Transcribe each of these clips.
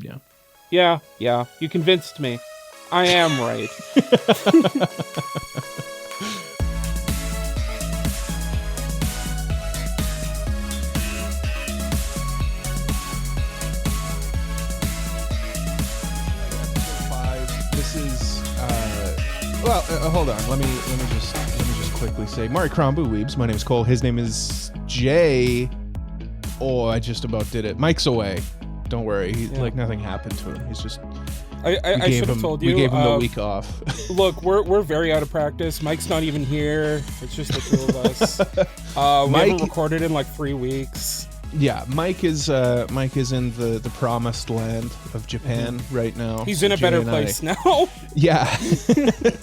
Yeah. Yeah, you convinced me. I am right. This is hold on. Let me just quickly say, Mari Krombu Weebs. My name is Cole. His name is Jay. Oh, I just about did it. Mike's away. Don't worry. Like nothing happened to him. He's just. I should have told you. We gave him the week off. Look, we're very out of practice. Mike's not even here. It's just the two of us. We haven't recorded in like 3 weeks. Yeah, Mike is in the promised land of Japan right now. He's in a better place now. Yeah.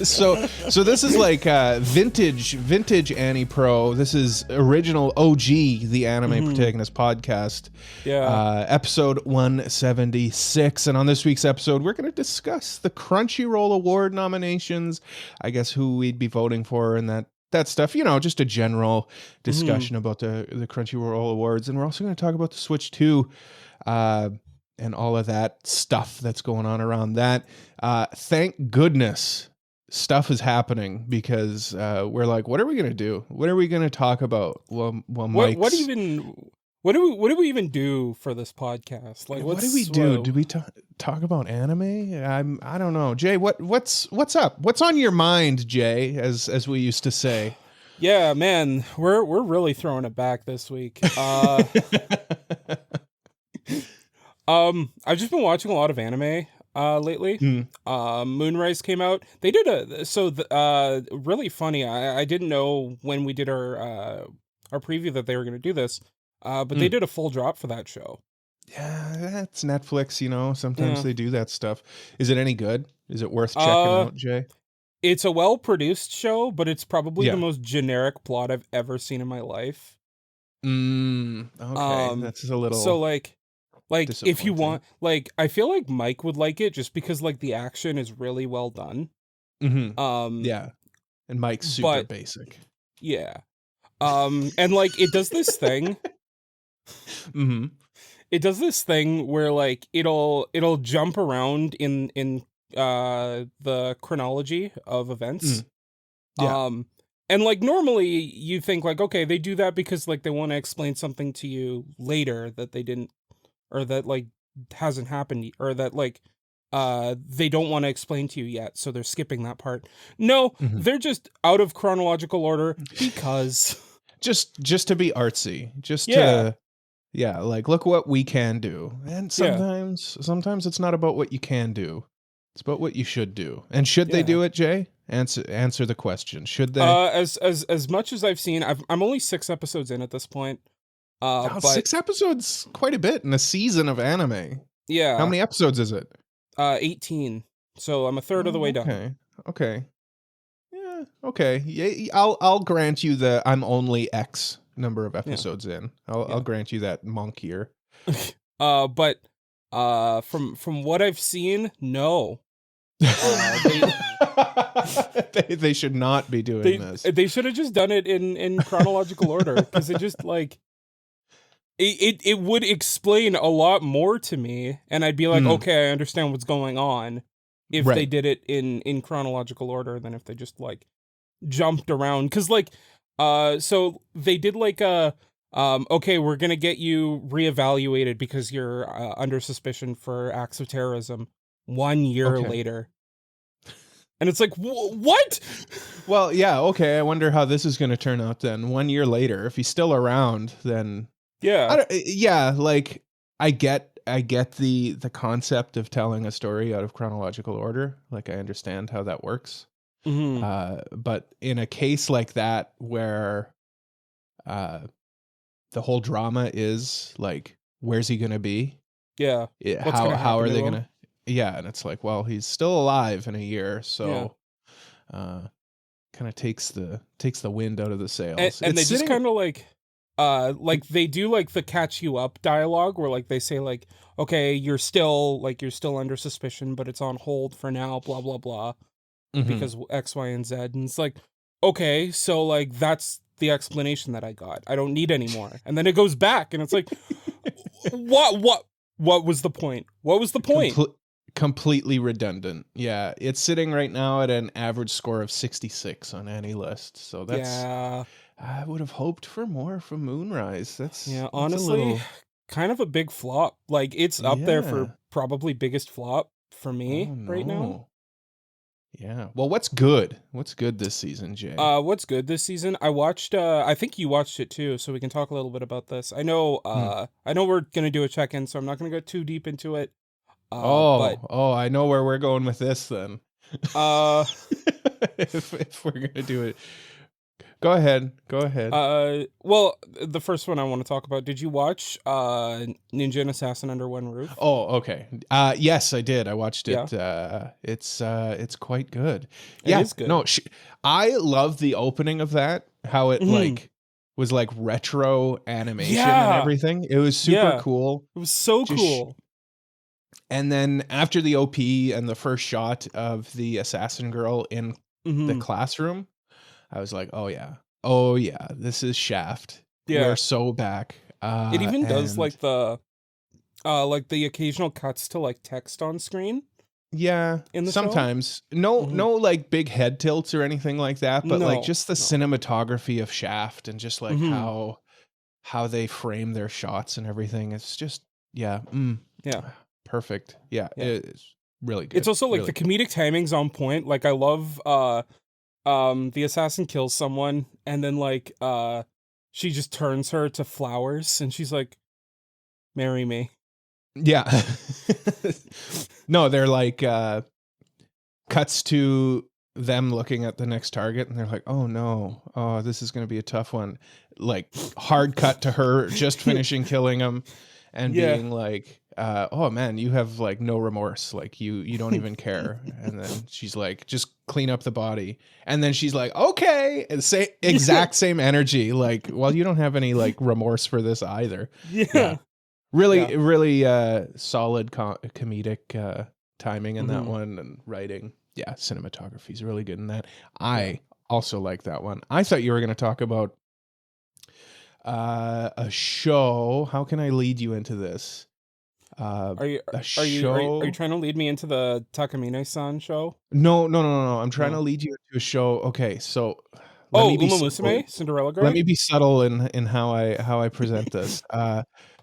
so this is like vintage AniPro. This is original OG, the Anime Protagonist podcast. Yeah. Episode 176. And on this week's episode, we're going to discuss the Crunchyroll Award nominations. I guess who we'd be voting for and that stuff, just a general discussion about the Crunchyroll Awards. And we're also going to talk about the Switch 2 and all of that stuff that's going on around that. Thank goodness stuff is happening because we're like, what are we going to do? What are we going to talk about? Well, Mike's... What do we even do for this podcast? Like, what do we do? Do we talk about anime? I don't know. Jay, what's up? What's on your mind, Jay, as we used to say? Yeah, man, we're really throwing it back this week. I've just been watching a lot of anime lately. Moonrise came out. They did really funny. I didn't know when we did our preview that they were going to do this. But they did a full drop for that show. Yeah, that's Netflix, sometimes they do that stuff. Is it any good? Is it worth checking out, Jay? It's a well-produced show, but it's probably the most generic plot I've ever seen in my life. Okay, that's a little... So, like if you want... Like, I feel like Mike would like it just because, like, the action is really well done. Yeah, and Mike's super basic. Yeah. And, like, it does this thing... It does this thing where like it'll jump around in the chronology of events. And like normally you think like, okay, they do that because like they want to explain something to you later that they didn't, or that like hasn't happened, or that like they don't want to explain to you yet, so they're skipping that part. No, they're just out of chronological order because just to be artsy, to like, look what we can do. And sometimes it's not about what you can do. It's about what you should do. And should they do it, Jay? Answer the question. Should they? As much as I've seen, I'm only 6 episodes in at this point. But 6 episodes, quite a bit in a season of anime. Yeah. How many episodes is it? 18. So I'm a third of the way done. Okay. Yeah. Okay. Yeah. I'll grant you the I'm only X number of episodes in. I'll grant you that monk here. But from what I've seen, no. They should not be doing this. They should have just done it in chronological order, because it just like it would explain a lot more to me, and I'd be like, okay, I understand what's going on if they did it in chronological order than if they just like jumped around. Because like so they did like okay, we're gonna get you reevaluated because you're under suspicion for acts of terrorism 1 year later. And it's like, what? Well, yeah, okay, I wonder how this is gonna turn out then. 1 year later, if he's still around, then like I get the concept of telling a story out of chronological order. Like, I understand how that works. But in a case like that where the whole drama is like, where's he gonna be? Yeah. How are they gonna? Yeah, and it's like, well, he's still alive in a year, so kind of takes the wind out of the sails. And they just kind of like they do like the catch you up dialogue where like they say like, okay, you're still under suspicion, but it's on hold for now, blah blah blah, because X, Y, and Z. And it's like, okay, so like that's the explanation that I got. I don't need any more. And then it goes back, and it's like, what? What was the point? What was the point? Completely redundant. Yeah, it's sitting right now at an average score of 66 on any list. So that's I would have hoped for more from Moonrise. That's a honestly, little kind of a big flop. Like it's up there for probably biggest flop for me right now. Yeah. Well, what's good? What's good this season, Jay? What's good this season? I watched I think you watched it too, so we can talk a little bit about this. I know we're going to do a check-in, so I'm not going to go too deep into it. But I know where we're going with this then. If we're going to do it. Go ahead. Well, the first one I want to talk about, did you watch Ninja and Assassin Under One Roof? Oh, okay. Yes, I did. I watched it. Yeah. It's quite good. It is good. No, I love the opening of that, how it like was like retro animation and everything. It was super cool. It was so cool. And then after the OP and the first shot of the assassin girl in the classroom, I was like, oh yeah, this is Shaft. Yeah. We're so back. It even does like the occasional cuts to like text on screen. Yeah, in the sometimes show? No like big head tilts or anything like that, but like just the cinematography of Shaft and just like how they frame their shots and everything. It's just perfect. Yeah, it's really good. It's also like really the comedic timing's on point. Like I love the assassin kills someone and then like she just turns her to flowers and she's like, marry me. Yeah. No, they're like cuts to them looking at the next target and they're like, oh no, this is going to be a tough one. Like hard cut to her just finishing killing him and being like, oh man, you have like no remorse. Like you don't even care. And then she's like, just clean up the body. And then she's like, okay. And exact same energy. Like, well, you don't have any like remorse for this either. Yeah. Really solid comedic timing in that one and writing. Yeah, cinematography is really good in that. I also like that one. I thought you were going to talk about a show. How can I lead you into this? Are you trying to lead me into the Takamine-san show? No. I'm trying to lead you into a show. Okay, so Uma Musume, Cinderella Girl. Let me be subtle in how I present this.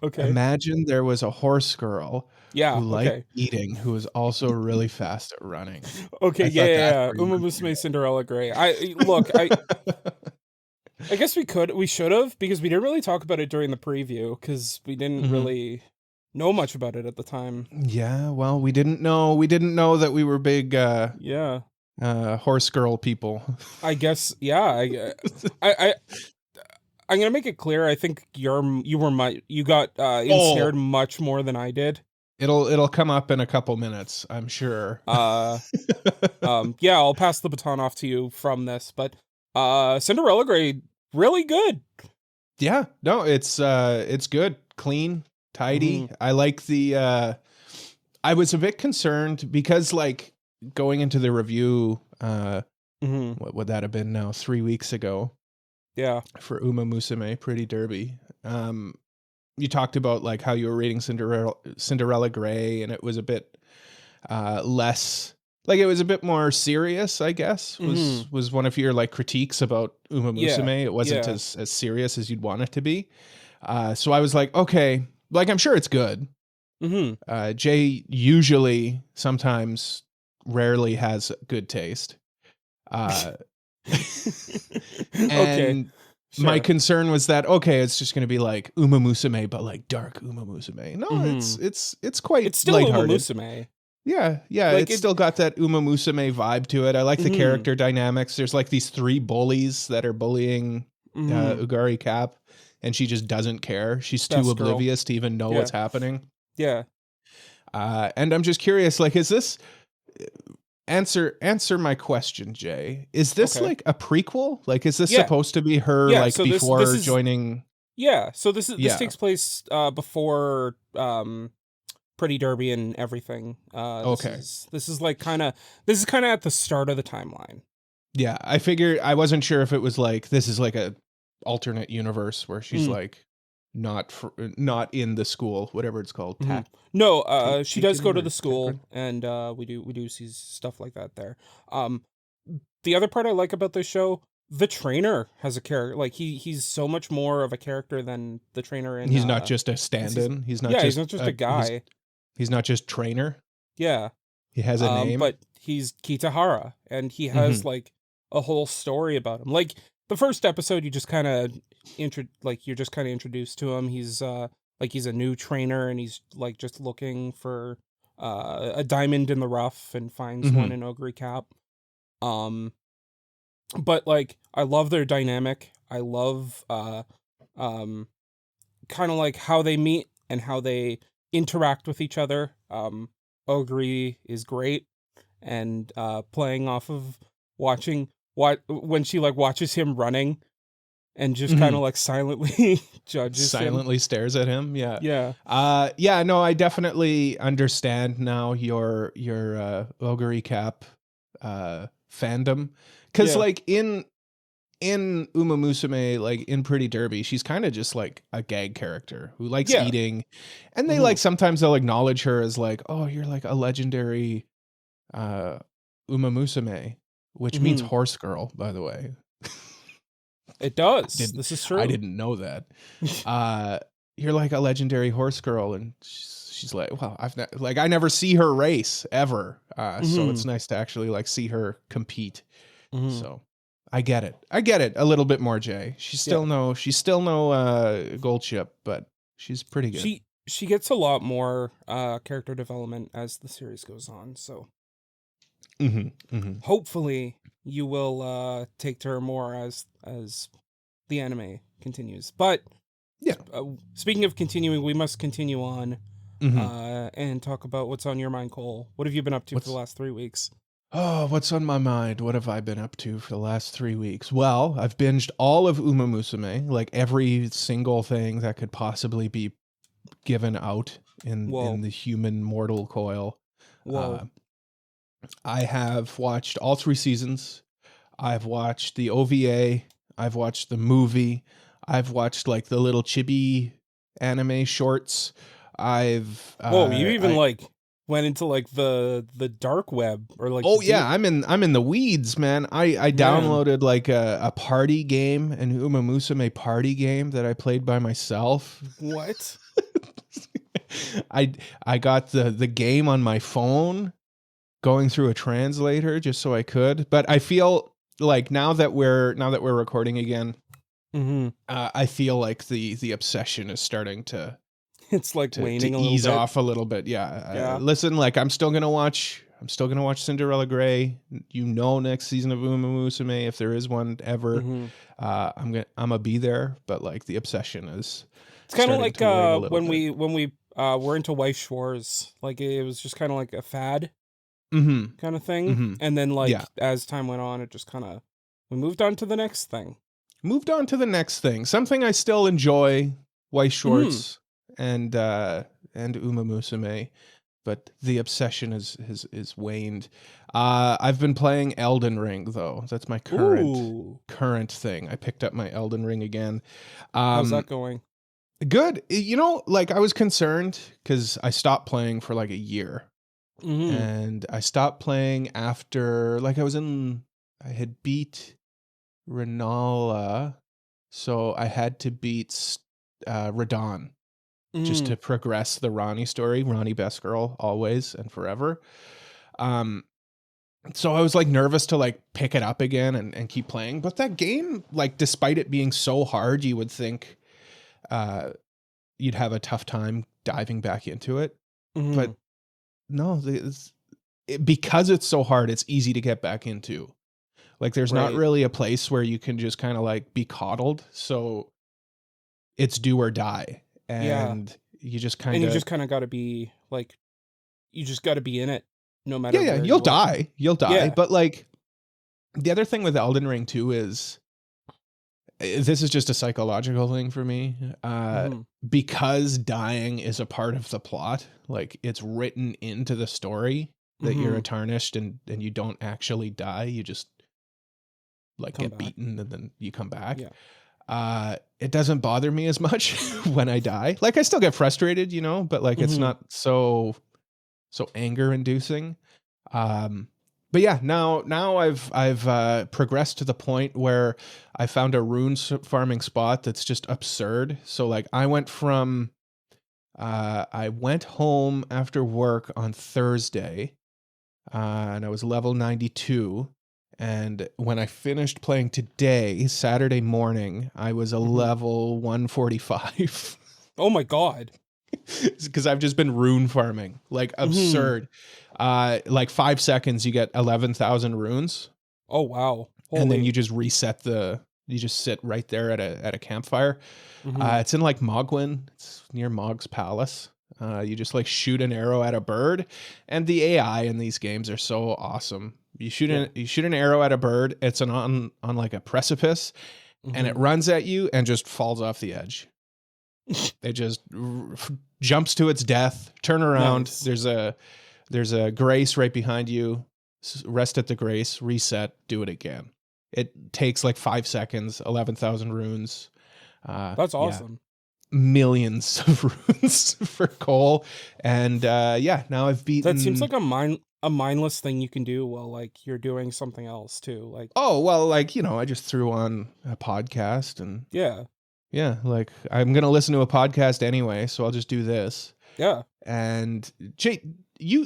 Okay. Imagine there was a horse girl who liked eating, who was also really fast at running. Okay, Uma Musume, Cinderella Gray. I guess we should have, because we didn't really talk about it during the preview because we didn't really know much about it at the time. Yeah, well, we didn't know that we were big horse girl people. I guess I'm gonna make it clear. I think you got ensnared much more than I did. It'll come up in a couple minutes, I'm sure. I'll pass the baton off to you from this, but Cinderella Gray, really good. Yeah, no, it's good, clean, tidy. I like the. I was a bit concerned because like going into the review, what would that have been now? 3 weeks ago. Yeah. For Uma Musume, Pretty Derby. You talked about like how you were reading Cinderella Gray, and it was a bit less, like it was a bit more serious, I guess, was one of your like critiques about Uma Musume. It wasn't as serious as you'd want it to be. So I was like, okay, like I'm sure it's good. Jay usually, sometimes, rarely has good taste. And my concern was that, okay, it's just going to be like Uma Musume, but like dark Uma Musume. No, it's quite, it's still lighthearted. Uma Musume. Yeah, like it's still got that Uma Musume vibe to it. I like the character dynamics. There's like these 3 bullies that are bullying Ugari Cap, and she just doesn't care. She's too oblivious to even know what's happening. Yeah. And I'm just curious, like, is this... Answer my question, Jay. Is this like a prequel? Like, is this supposed to be her like so before this joining? Yeah. So this takes place before Pretty Derby and everything. This is kind of at the start of the timeline. Yeah, I figured. I wasn't sure if it was like this is like a alternate universe where she's like not in the school, whatever it's called. No, she does Taken go to or the school, and we do see stuff like that there. The other part I like about this show, the trainer has a character. Like he's so much more of a character than the trainer in. He's not just a stand-in. He's not he's just not just a guy. He's not just trainer. Yeah. He has a name. But he's Kitahara, and he has like a whole story about him. Like the first episode, you just kind of you're just kind of introduced to him. He's he's a new trainer, and he's like just looking for a diamond in the rough, and finds one in Ogre Cap. But like I love their dynamic. I love kind of like how they meet and how they interact with each other. Ogre is great, and playing off of watching when she like watches him running and just kind of like silently silently stares at him. Yeah. No, I definitely understand now your Ogre Cap fandom, because like in Uma Musume, like in Pretty Derby, she's kind of just like a gag character who likes eating, and they like sometimes they'll acknowledge her as like, oh, you're like a legendary Uma Musume, which means horse girl, by the way. It does. This is true. I didn't know that. You're like a legendary horse girl, and she's like, well, I never see her race ever, so it's nice to actually like see her compete. So I get it a little bit more, Jay. She's still no gold ship, but she's pretty good. She gets a lot more character development as the series goes on, so hopefully you will take to her more as the anime continues. But speaking of continuing, we must continue on and talk about what's on your mind, Cole. What have you been up to for the last 3 weeks? Oh, what's on my mind? What have I been up to for the last 3 weeks? Well, I've binged all of Uma Musume, like every single thing that could possibly be given out in the human mortal coil. I have watched all 3 seasons. I've watched the OVA. I've watched the movie. I've watched like the little chibi anime shorts. You even went into like the dark web, or like I'm in the weeds, man. I downloaded like a party game, an Uma Musume party game that I played by myself. What? I got the game on my phone, going through a translator just so I could. But I feel like now that we're recording again, I feel like the obsession is starting to it's like waning to a little ease bit. off a little bit. Listen, like I'm still gonna watch Cinderella Grey. Next season of Uma Musume, if there is one ever. I'm gonna be there, but like the obsession is. It's kind of like when we were into Weiss Schwarz. Like it was just kind of like a fad kind of thing, and then as time went on, it just kind of we moved on to the next thing. Something I still enjoy, Weiss Schwarz and Uma Musume, but the obsession is waned. I've been playing Elden Ring though. That's my current thing. I picked up my Elden Ring again. How's that going? Good. Like I was concerned because I stopped playing for like a year, and I stopped playing after like I had beat Renala, so I had to beat Radon just to progress the Ronnie story. Ronnie, best girl, always and forever. So I was like nervous to like pick it up again and keep playing. But that game, like despite it being so hard, you would think you'd have a tough time diving back into it. But no, because it's so hard, it's easy to get back into. Like there's not really a place where you can just kind of like be coddled. So it's do or die. And you just kind of got to be like, you just got to be in it no matter where you'll die. But like the other thing with Elden Ring too is this is just a psychological thing for me. Because dying is a part of the plot, like it's written into the story that you're a tarnished and you don't actually die. You just like get beaten and then you come back. it doesn't bother me as much when I die. Like I still get frustrated, you know, but like it's not so anger inducing. But yeah, now I've progressed to the point where I found a rune farming spot that's just absurd. So like I went home after work on Thursday, and I was level 92. And when I finished playing today, Saturday morning, I was a level 145. Oh my god. Because I've just been rune farming, like absurd. Like 5 seconds, you get 11,000 runes. Oh wow! Holy. And then you just reset you just sit right there at a campfire. It's in like Mogwin. It's near Mog's palace. You just like shoot an arrow at a bird, and the AI in these games are so awesome. You shoot an arrow at a bird. It's on like a precipice, and it runs at you and just falls off the edge. It just jumps to its death. Turn around. Nice. There's a grace right behind you. Rest at the grace. Reset. Do it again. It takes like 5 seconds. 11,000 runes. That's awesome. Yeah. Millions of runes for coal, and now I've beaten. That seems like a mindless thing you can do while like you're doing something else too. Like, oh well, like I just threw on a podcast and yeah, like I'm going to listen to a podcast anyway, so I'll just do this. Yeah. And Jay,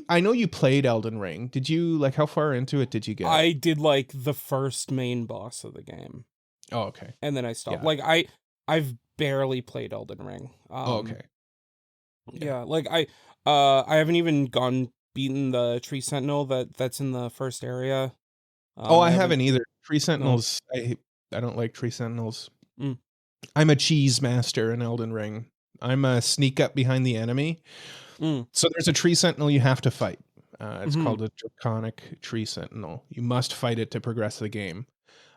I know you played Elden Ring. Did you, like, how far into it did you get? I did like the first main boss of the game. Oh, okay. And then I stopped. Yeah. Like I've barely played Elden Ring. Okay. Yeah, like I haven't even beaten the tree sentinel that's in the first area. I haven't either. Tree sentinels, no. I don't like tree sentinels. I'm a cheese master in Elden Ring. I'm a sneak up behind the enemy. So there's a tree sentinel you have to fight. It's called a draconic tree sentinel. You must fight it to progress the game.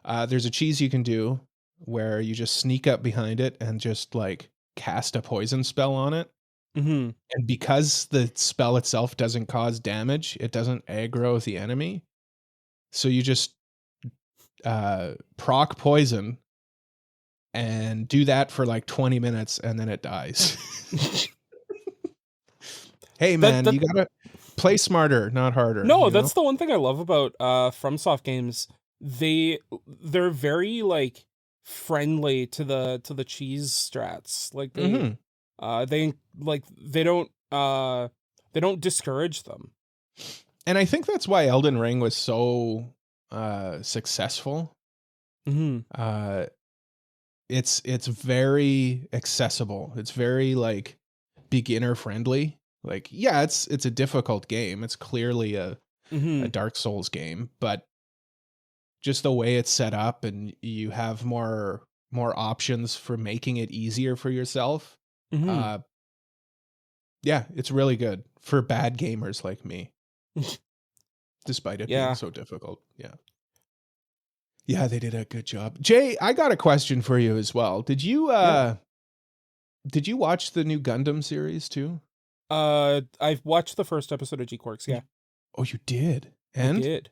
There's a cheese you can do where you just sneak up behind it and just like cast a poison spell on it. And because the spell itself doesn't cause damage, it doesn't aggro the enemy. So you just proc poison and do that for like 20 minutes and then it dies. Hey man, you gotta play smarter, not harder. No, that's the one thing I love about FromSoft games. They're very like friendly to the cheese strats. Like they don't discourage them. And I think that's why Elden Ring was so successful. It's very accessible. It's very like beginner friendly. Like, yeah, it's a difficult game. It's clearly a Dark Souls game, but just the way it's set up and you have more options for making it easier for yourself. Yeah, it's really good for bad gamers like me. Despite it being so difficult. Yeah. Yeah, they did a good job. Jay, I got a question for you as well. Did you watch the new Gundam series too? I've watched the first episode of G-Quarks, yeah. Oh, you did? And? I did.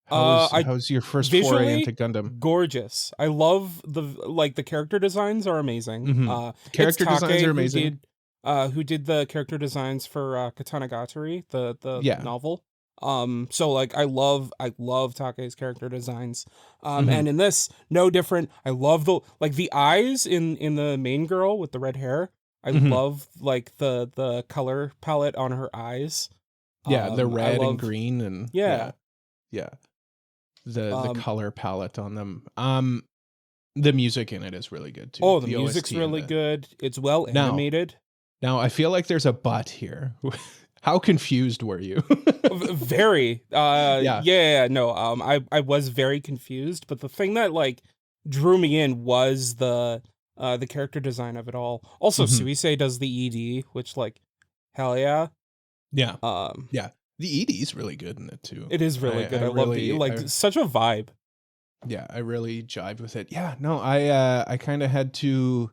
How's your first foray into Gundam? Gorgeous. I love the character designs are amazing. Character designs are amazing. Who did the character designs for Katanagatari, the novel. So like I love Take's character designs. And in this, no different. I love the eyes in the main girl with the red hair. I love like the color palette on her eyes. Yeah, the red and green and yeah. The color palette on them. The music in it is really good too. Oh, the music's really good. It's well animated. Now I feel like there's a but here. How confused were you? Very. No. I was very confused, but the thing that like drew me in was the character design of it all. Also, Suisei does the ED, which like hell yeah. Yeah. Yeah. The ED is really good in it too. It is really good. I love the such a vibe. Yeah, I really jived with it. Yeah, no, I kind of had to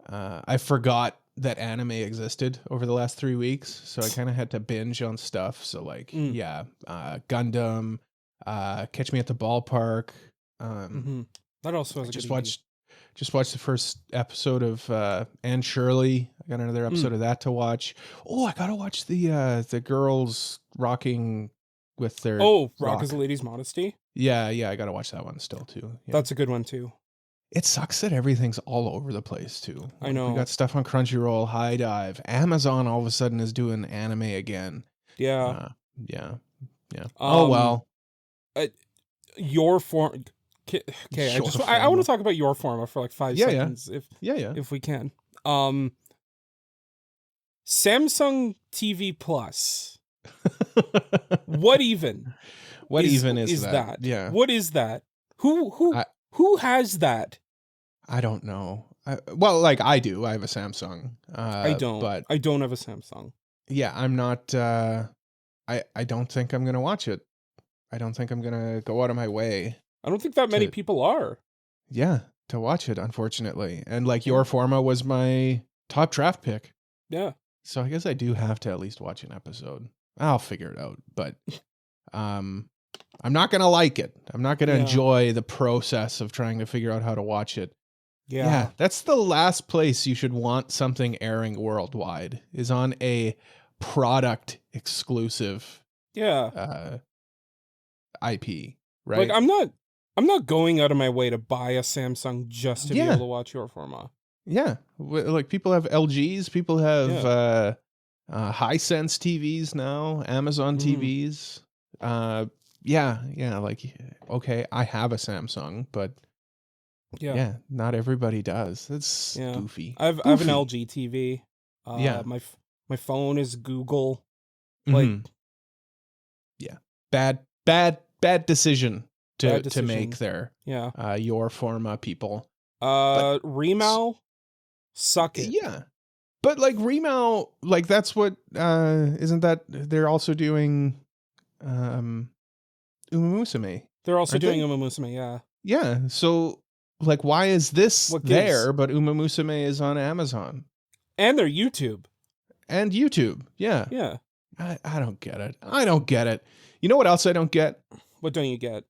I forgot that anime existed over the last 3 weeks, so I kind of had to binge on stuff. So like, Gundam, Catch Me at the Ballpark. That also has just watched just watched the first episode of Anne Shirley. I got another episode of that to watch. Oh, I gotta watch the girls rocking with their Rock is a Lady's Modesty. Yeah, I gotta watch that one still too. Yeah. That's a good one too. It sucks that everything's all over the place too. I know. We got stuff on Crunchyroll, High Dive, Amazon all of a sudden is doing anime again. Yeah. Yeah. Oh well. Your form. Okay, I want to talk about your Forma for like 5 seconds, if we can. Samsung TV Plus. What even? What even is that? Yeah. What is that? Who has that? I don't know. Well, like I do. I have a Samsung. I don't. But I don't have a Samsung. Yeah, I'm not. I don't think I'm gonna watch it. I don't think I'm gonna go out of my way. I don't think that many people are. Yeah, to watch it, unfortunately. And like your Forma was my top draft pick. Yeah. So I guess I do have to at least watch an episode. I'll figure it out, but I'm not gonna like it. I'm not gonna enjoy the process of trying to figure out how to watch it. Yeah, that's the last place you should want something airing worldwide, is on a product exclusive IP, right? Like I'm not going out of my way to buy a Samsung just to be able to watch your Forma. Yeah, like people have LGs, people have Hisense TVs now, Amazon TVs. Like okay, I have a Samsung, but not everybody does. That's goofy. I have an LG TV. My phone is Google. Like bad decision to make there. Your Forma people. Remao, suck it. Yeah. But like Remao, like that's what isn't that they're also doing Umamusume. They're also doing Umamusume, yeah. Yeah. So like why is this there but Umamusume is on Amazon? And their YouTube. Yeah. Yeah. I don't get it. I don't get it. You know what else I don't get? What don't you get?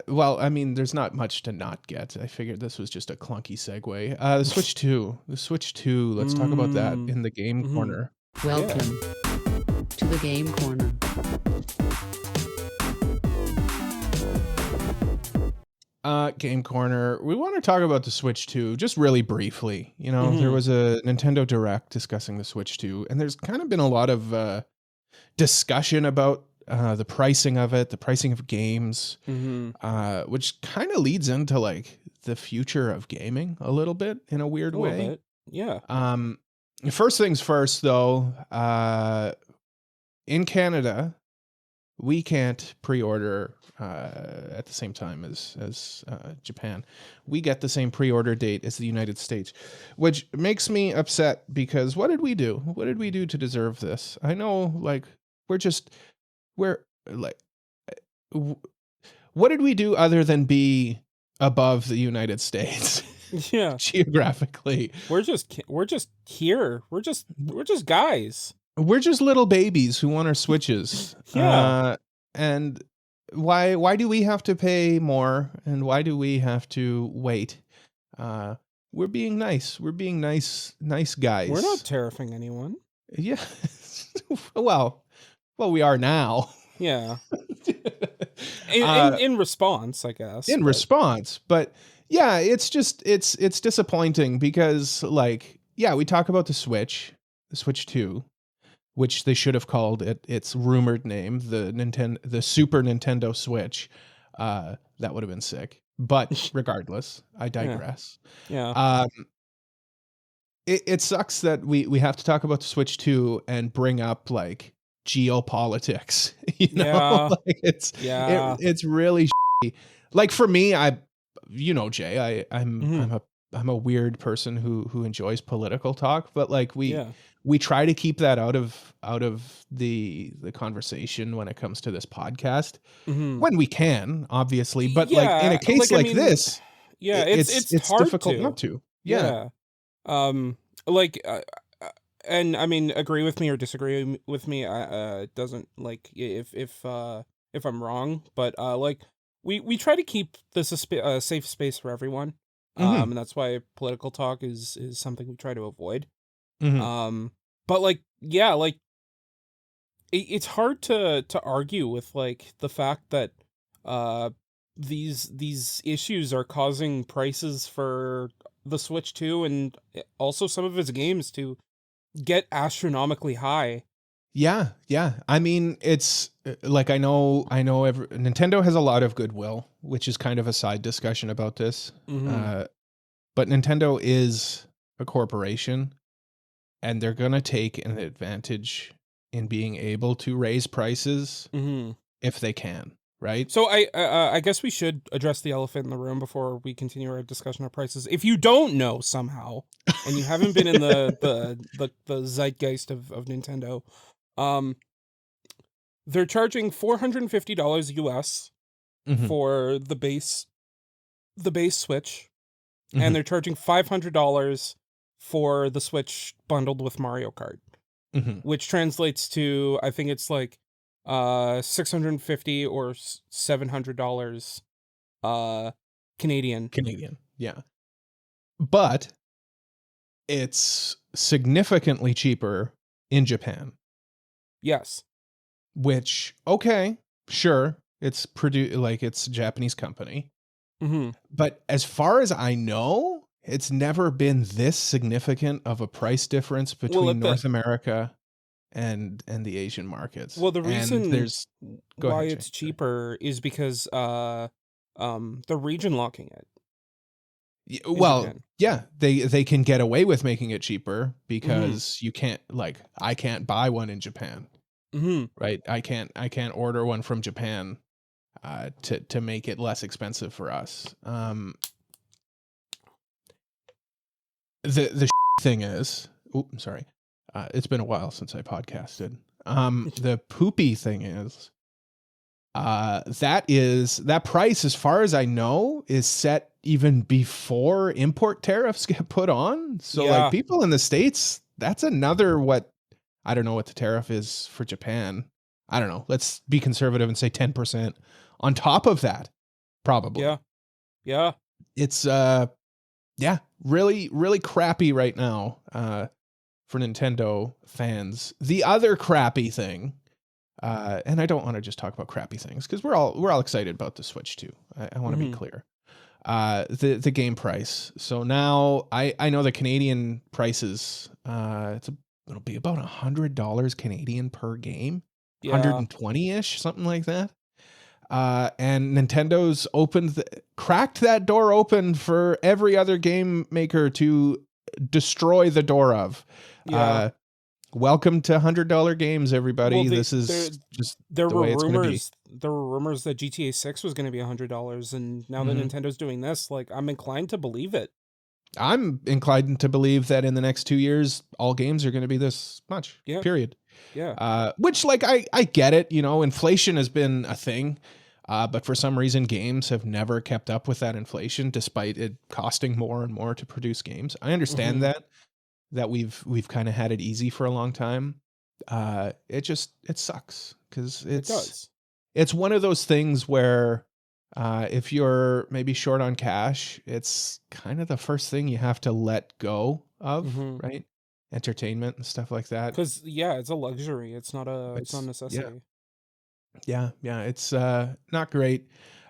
Well, I mean, there's not much to not get. I figured this was just a clunky segue. The Switch 2. The Switch 2. Let's talk about that in the game corner. Welcome to the game corner. Game corner. We want to talk about the Switch 2 just really briefly. You know, there was a Nintendo Direct discussing the Switch 2, and there's kind of been a lot of discussion about the pricing of it, the pricing of games, which kind of leads into like the future of gaming a little bit in a weird way. Bit. Yeah. First things first, though, in Canada, we can't pre-order at the same time as Japan. We get the same pre-order date as the United States, which makes me upset because what did we do? What did we do to deserve this? I know, like, what did we do other than be above the United States? Yeah. Geographically. We're just here. We're just guys. We're just little babies who want our Switches. Yeah. And why do we have to pay more and why do we have to wait? We're being nice. We're being nice guys. We're not tariffing anyone. Yeah. well, we are now. Yeah. In response, I guess. In response, but yeah, it's just it's disappointing because like we talk about the Switch 2, which they should have called its rumored name, the Super Nintendo Switch. That would have been sick. But regardless, I digress. Yeah. It sucks that we have to talk about the Switch 2 and bring up like geopolitics. You know, yeah. Like it's really shitty. Like for me, Jay, I'm a weird person who enjoys political talk, but like we try to keep that out of the conversation when it comes to this podcast when we can, obviously. But like in a case this, it's hard difficult not to. Yeah. And I mean, agree with me or disagree with me. It doesn't like if I'm wrong, but like we try to keep this a safe space for everyone. Mm-hmm. And that's why political talk is something we try to avoid. Mm-hmm. But like, yeah, like it's hard to argue with like the fact that uh these issues are causing prices for the Switch 2 and also some of its games to get astronomically high. Yeah, yeah. I mean, it's like Nintendo has a lot of goodwill, which is kind of a side discussion about this. Mm-hmm. But Nintendo is a corporation, and they're gonna take an advantage in being able to raise prices Mm-hmm. if they can, right? So I guess we should address the elephant in the room before we continue our discussion of prices. If you don't know somehow, and you haven't been in the zeitgeist of Nintendo, um, they're charging $450 US Mm-hmm. for the base Switch, Mm-hmm. and they're charging $500 for the Switch bundled with Mario Kart, Mm-hmm. which translates to, I think it's like $650 or $700 Canadian. Canadian, yeah. But it's significantly cheaper in Japan, Yes. which, okay, sure, it's it's a Japanese company. Mm-hmm. But as far as I know, it's never been this significant of a price difference between North America and the Asian markets. Well, the And reason there's go why ahead, it's Jay. cheaper is because they're region locking it in Well, Japan. yeah, they can get away with making it cheaper Mm-hmm. because you can't, like, I can't buy one in Japan, Mm-hmm. right? I can't order one from Japan to make it less expensive for us. The thing is, I'm sorry. It's been a while since I podcasted. The poopy thing is, that price, as far as I know, is set even before import tariffs get put on. So Yeah. like people in the States, that's another I don't know what the tariff is for Japan. I don't know. Let's be conservative and say 10% on top of that, probably. Yeah. Yeah. It's yeah, really, really crappy right now for Nintendo fans. The other crappy thing, and I don't want to just talk about crappy things because we're all excited about the Switch too. I want to be clear. The game price. So now I know the Canadian prices. It'll be about $100 Canadian per game, Yeah. 120-ish, something like that. And Nintendo's cracked that door open for every other game maker to destroy the door of. Yeah. Welcome to $100 games, everybody. Well, this is just there the were way it's going to be. rumors. There were rumors that GTA 6 was going to be $100, and now that Nintendo's doing this, like, I'm inclined to believe it. I'm inclined to believe that in the next 2 years, all games are going to be this much. Yeah. Period. Yeah. Which, like, I get it. You know, inflation has been a thing, but for some reason, games have never kept up with that inflation, despite it costing more and more to produce games. I understand that we've kind of had it easy for a long time. It sucks because it's one of those things where if you're maybe short on cash, it's kind of the first thing you have to let go of, right? Entertainment and stuff like that. Because it's a luxury. It's not a necessity. Yeah, it's not great.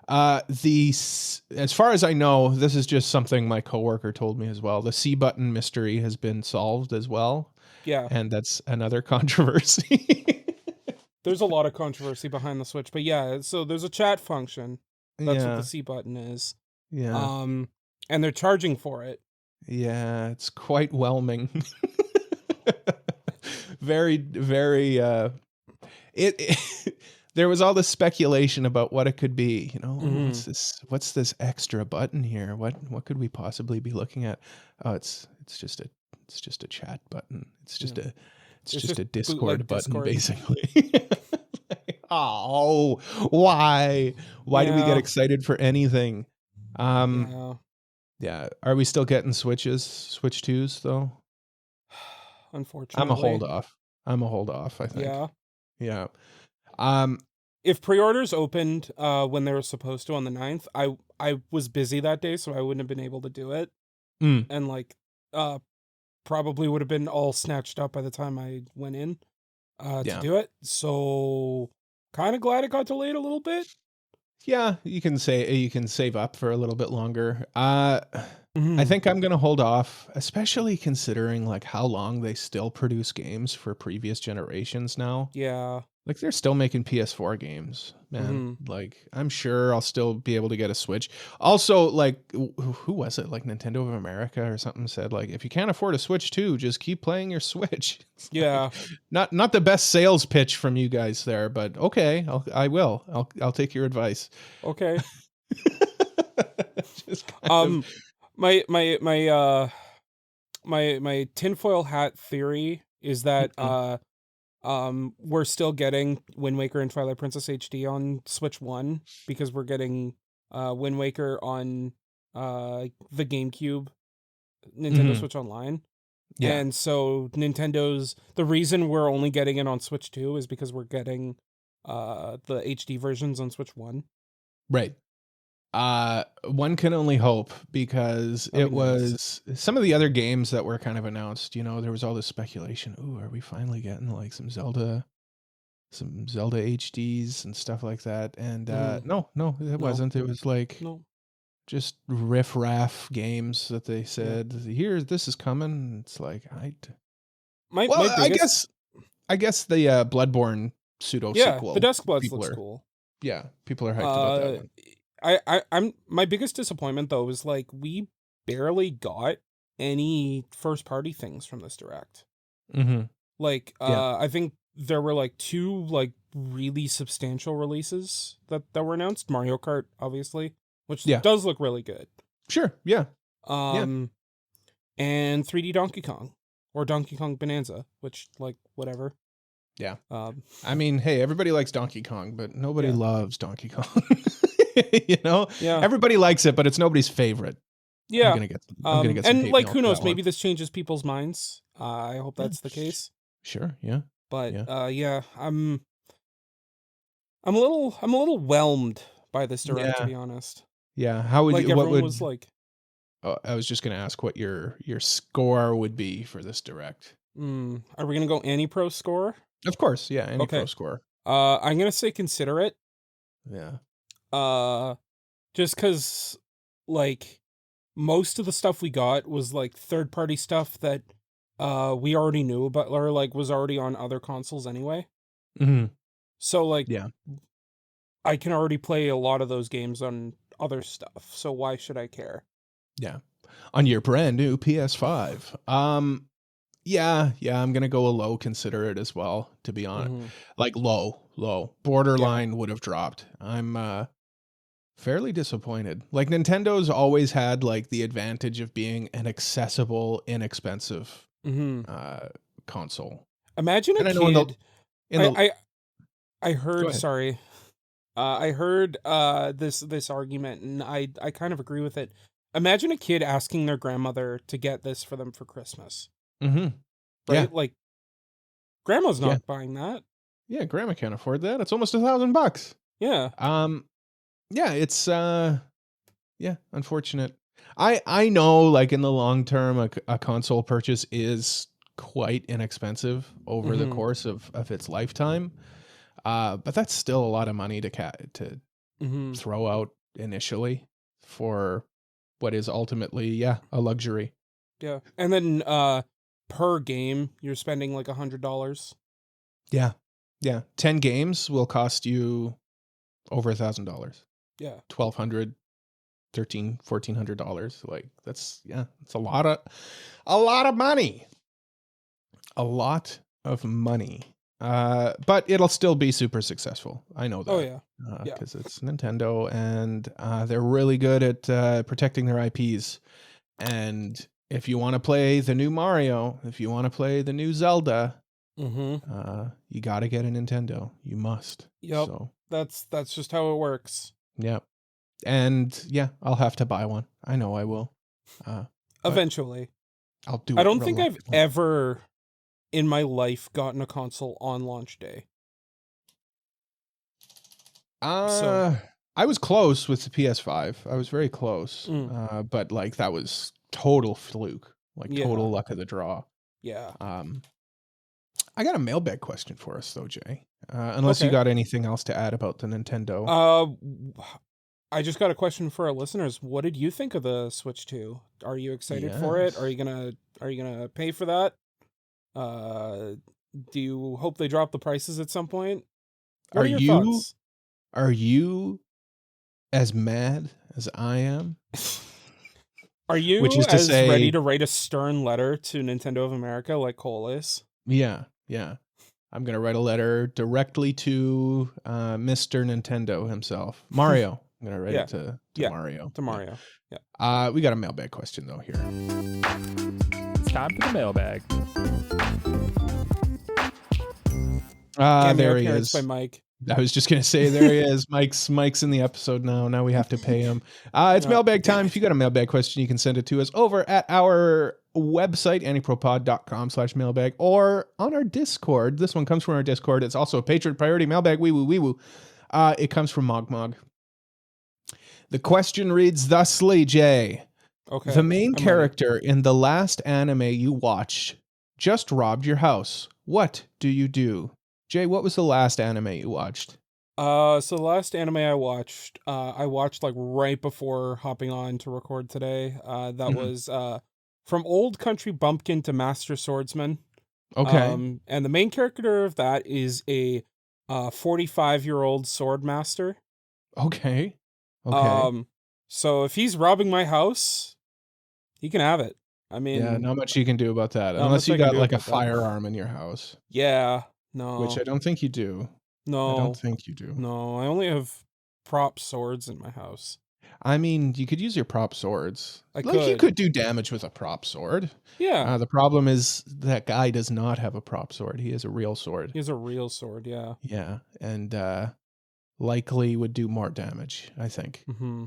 As far as I know, this is just something my coworker told me as well. The C button mystery has been solved as well. Yeah. And that's another controversy. There's a lot of controversy behind the Switch, but yeah, so there's a chat function. That's what the C button is. Yeah. And they're charging for it. Yeah, it's quite whelming. Very, very there was all this speculation about what it could be, you know. What's this extra button here? What could we possibly be looking at? Oh, it's just a chat button. It's just a Discord button, Discord. Basically. Oh, why do we get excited for anything? Yeah. Are we still getting Switch 2s though? Unfortunately. I'm a hold off, I think. Yeah. if pre-orders opened when they were supposed to on the 9th, I was busy that day, so I wouldn't have been able to do it. And like probably would have been all snatched up by the time I went in to do it. So kind of glad it got delayed a little bit. Yeah, you can save up for a little bit longer. I think I'm gonna hold off, especially considering like how long they still produce games for previous generations now. Yeah. Like they're still making PS4 games, man. Like I'm sure I'll still be able to get a Switch. Also, like who was it? Like Nintendo of America or something said like if you can't afford a Switch too, just keep playing your Switch. It's Yeah. like, not the best sales pitch from you guys there, but okay, I'll take your advice. Okay. Just kind of, My tinfoil hat theory is that we're still getting Wind Waker and Twilight Princess HD on Switch 1 because we're getting Wind Waker on the GameCube Nintendo Switch Online. Yeah. And so the reason we're only getting it on Switch 2 is because we're getting the HD versions on Switch 1. Right. One can only hope because That'd it be was some of the other games that were kind of announced, there was all this speculation. Ooh, are we finally getting like some Zelda HDs and stuff like that? And no, it wasn't. It was like just riff-raff games that they said, here, this is coming. It's like, I guess the Bloodborne pseudo sequel. The Dusk Bloods looks cool. Yeah, people are hyped about that one. I'm my biggest disappointment though is like we barely got any first party things from this direct. Like I think there were like 2 like really substantial releases that were announced. Mario Kart, obviously, which does look really good. Sure, yeah. And 3D Donkey Kong or Donkey Kong Bonanza, which like whatever. Yeah. I mean, hey, everybody likes Donkey Kong, but nobody loves Donkey Kong. Yeah. Everybody likes it, but it's nobody's favorite. Yeah. I'm gonna get some and hate like mail who for knows, that maybe one. this changes people's minds. I hope that's the case. Sure, yeah. But I'm a little whelmed by this direct, to be honest. Yeah. How would like you everyone was like I was just gonna ask what your score would be for this direct. Are we gonna go AniPro score? Of course, yeah, any pro score. I'm gonna say consider it. Yeah. Just because like most of the stuff we got was like third party stuff that we already knew about or like was already on other consoles anyway. So like I can already play a lot of those games on other stuff, so why should I care? Yeah. On your brand new PS5. Yeah, I'm gonna go a low consider it as well, to be honest. Like low. Borderline would have dropped. I'm fairly disappointed. Like Nintendo's always had like the advantage of being an accessible, inexpensive console. Imagine a kid. I heard sorry. I heard this argument and I kind of agree with it. Imagine a kid asking their grandmother to get this for them for Christmas. Right? Yeah. Like grandma's not buying that. Yeah, grandma can't afford that. It's almost $1,000. Yeah. Yeah, it's unfortunate. I know like in the long term a console purchase is quite inexpensive over the course of its lifetime. But that's still a lot of money to throw out initially for what is ultimately a luxury. Yeah. And then per game you're spending like $100. Yeah. 10 games will cost you over $1,000. Yeah. $1,200, $1,300, $1,400. Like it's a lot of money. A lot of money. But it'll still be super successful. I know that. Oh yeah. Because it's Nintendo and they're really good at protecting their IPs. And if you want to play the new Mario, if you want to play the new Zelda, you got to get a Nintendo. You must. Yep. So that's just how it works. Yep. And I'll have to buy one. I know I will. Eventually. I'll do it. I don't think I've ever in my life gotten a console on launch day. So, I was close with the PS5. I was very close. But like that was total fluke, like yeah, total luck of the draw. yeah. I got a mailbag question for us though, Jay. Unless you Okay. got anything else to add about the Nintendo. I just got a question for our listeners. What did you think of the Switch 2? Are you excited for it? Are Yes. you gonna pay for that? Uh, do you hope they drop the prices at some point? What Are are your you thoughts? are you as mad as I am? Are Which you is to as ready say, to write a stern letter to Nintendo of America like Cole is? yeah, yeah. I'm gonna write a letter directly to Mr. Nintendo himself, Mario. I'm gonna write Yeah, it to yeah, Mario. to Yeah. Mario. Yeah. We got a mailbag question though here. It's time for the mailbag. Cameo There he appearance by is. Mike. I was just gonna say, there he is. Mike's in the episode now. Now we have to pay him. It's Yeah. mailbag time. If you got a mailbag question, you can send it to us over at our website, anipropod.com/mailbag, or on our Discord. This one comes from our Discord. It's also a patron priority mailbag. Wee woo wee woo. It comes from Mogmog. The question reads thusly, Jay. Okay. The main I'm character in the last anime you watched just robbed your house. What do you do? Jay, what was the last anime you watched? So the last anime I watched like right before hopping on to record today. That was From Old Country Bumpkin to Master Swordsman. Okay. And the main character of that is a 45-year-old sword master. Okay. Okay. So if he's robbing my house, he can have it. I mean, Yeah, not much you can do about that. not Unless much you I can got do like a about that. firearm in your house. Yeah, Which no, I don't think you do. I no, don't think you do. no. I only have prop swords in my house. I mean, you could use your prop swords. I Like you could. could do damage with a prop sword. Yeah, The problem is that guy does not have a prop sword. He has a real sword. he has a real sword. Yeah. Yeah, and likely would do more damage, I think. Mm-hmm.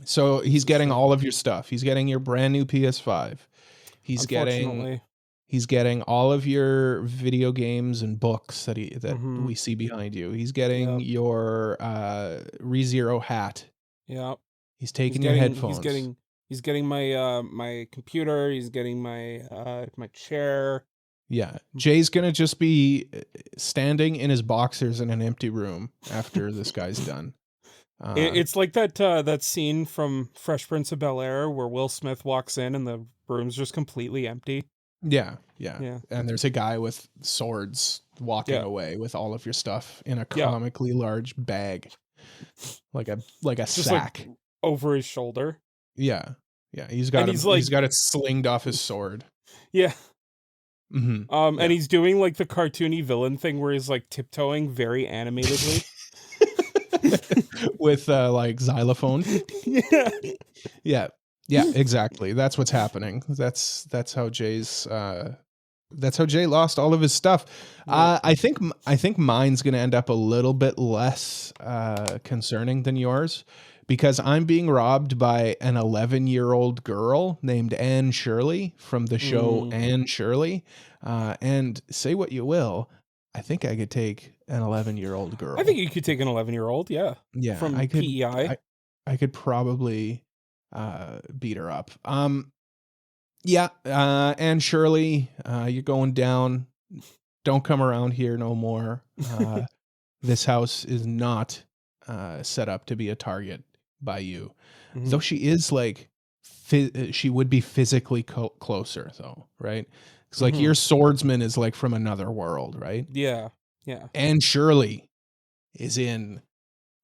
So he's This is getting true. all of your stuff. He's getting your brand new PS5. He's Unfortunately. getting all of your video games and books that Mhm. we see behind you. He's getting your ReZero hat. Yeah. He's taking your headphones. He's getting my my computer. He's getting my my chair. Yeah. Jay's going to just be standing in his boxers in an empty room after this guy's done. It's like that scene from Fresh Prince of Bel-Air where Will Smith walks in and the room's just completely empty. Yeah. Yeah. And there's a guy with swords walking away with all of your stuff in a comically large bag. Like a Just sack. like over his shoulder. Yeah. He's got it slinged off his sword. Yeah. Mm-hmm. And he's doing like the cartoony villain thing where he's like tiptoeing very animatedly. With like xylophone. Yeah, exactly. That's what's happening. That's how Jay lost all of his stuff. I think mine's going to end up a little bit less concerning than yours, because I'm being robbed by an 11-year-old girl named Anne Shirley from the show Anne Shirley. And say what you will, I think I could take an 11-year-old girl. I think you could take an 11-year-old, yeah. Yeah, From I could, PEI. I could probably beat her up. And Shirley, you're going down. Don't come around here no more. This house is not set up to be a target by you. Mhm. Though she is like, she would be physically closer though, right? Because like your swordsman is like from another world, right? Yeah. And Shirley is in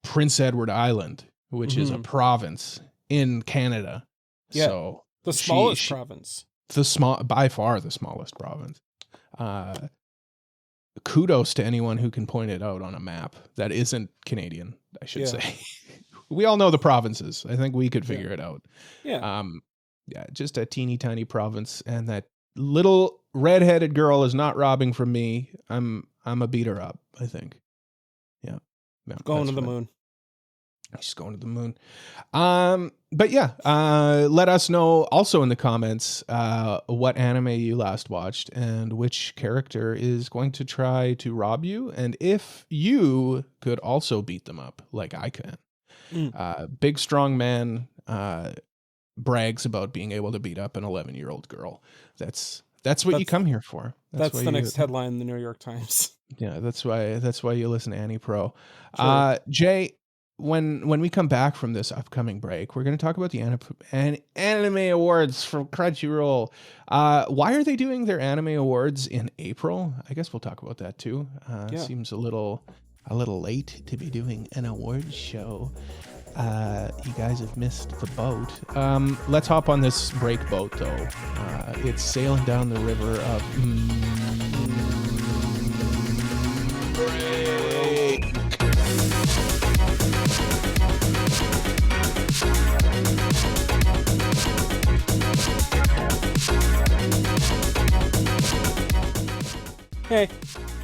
Prince Edward Island, which is a province in Canada. Yeah. So The smallest province. By far the smallest province. Kudos to anyone who can point it out on a map that isn't Canadian, I should say. We all know the provinces. I think we could figure it out. Yeah. Just a teeny tiny province, and that little redheaded girl is not robbing from me. I'm a beat her up, I think. Yeah. Going to the moon. She's going to the moon. But yeah, let us know also in the comments what anime you last watched and which character is going to try to rob you, and if you could also beat them up like I can. Big strong man brags about being able to beat up an 11-year-old girl. That's what you come here for. That's the next headline in the New York Times. Yeah, that's why you listen to AniPro. Sure. Jay, when we come back from this upcoming break, we're going to talk about the Anime Awards from Crunchyroll. Why are they doing their Anime Awards in April? I guess we'll talk about that too. Seems a little late to be doing an awards show. You guys have missed the boat. Let's hop on this break boat though. It's sailing down the river of break. Hey,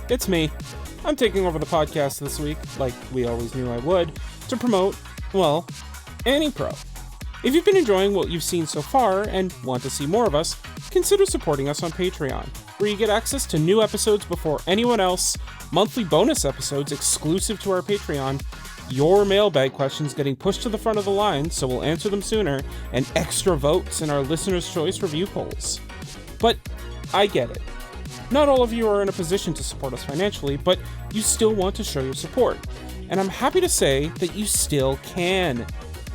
it's me. I'm taking over the podcast this week, like we always knew I would, to promote, well, AniPro. If you've been enjoying what you've seen so far and want to see more of us, consider supporting us on Patreon, where you get access to new episodes before anyone else, monthly bonus episodes exclusive to our Patreon, your mailbag questions getting pushed to the front of the line so we'll answer them sooner, and extra votes in our Listener's Choice review polls. But I get it. Not all of you are in a position to support us financially, but you still want to show your support. And I'm happy to say that you still can.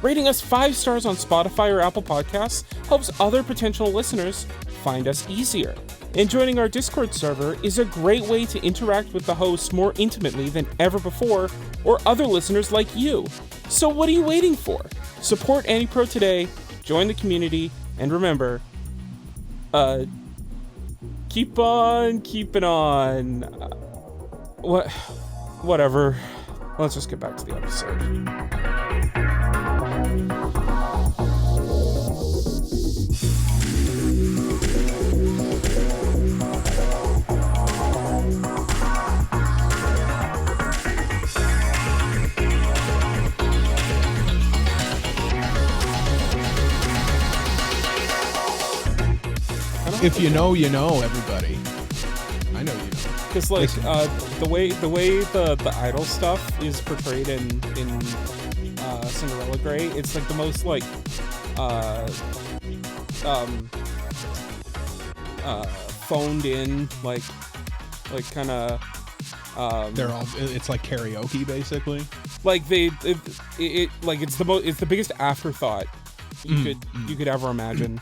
Rating us 5 stars on Spotify or Apple Podcasts helps other potential listeners find us easier. And joining our Discord server is a great way to interact with the hosts more intimately than ever before, or other listeners like you. So what are you waiting for? Support AniPro today, join the community, and remember, keep on keeping on. Whatever. Let's just get back to the episode. If you know, you know, everybody. I know you know. Because like the way the idol stuff is portrayed in Cinderella Grey, it's like the most like phoned in like kind of they're all, it's like karaoke basically. Like it like it's the biggest afterthought you could ever imagine.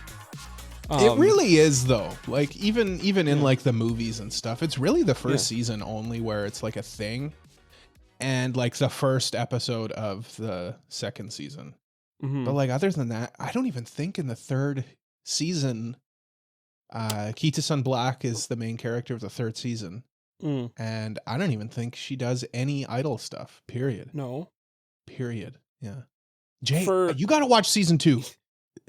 It really is though. Like even in like the movies and stuff, it's really the first season only where it's like a thing, and like the first episode of the second season. But like other than that, I don't even think in the third season, Kita-san Black is the main character of the third season, and I don't even think she does any idol stuff. Period. No. Period. Yeah. Jay, you got to watch season 2.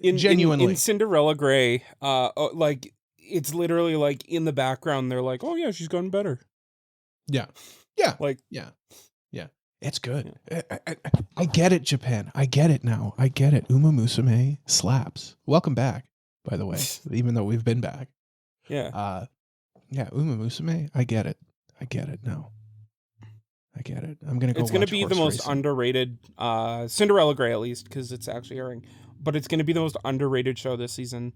Genuinely. In Cinderella Grey, like it's literally like in the background they're like, oh yeah, she's gotten better. Yeah like yeah it's good. Yeah. I get it, Japan. I get it now. I get it. Uma Musume slaps. Welcome back, by the way, even though we've been back. Yeah Uma Musume, I get it now. I get it. I'm gonna go. It's gonna be the most underrated Cinderella Grey, at least because it's actually airing. But it's going to be the most underrated show this season.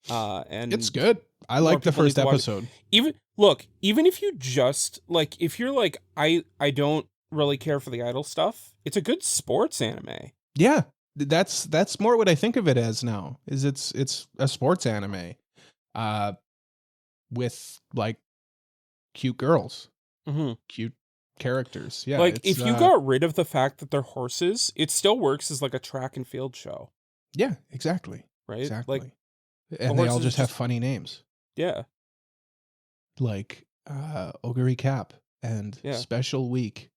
And it's good. I like the first episode. Even if you just like, if you're like, I don't really care for the idol stuff, it's a good sports anime. Yeah. That's more what I think of it as now, is it's a sports anime, with like cute girls, cute characters. Yeah. Like if you got rid of the fact that they're horses, it still works as like a track and field show. Yeah, exactly. Right. Exactly. Like, and they all just have funny names. Yeah. Like Ogre Cap and Special Week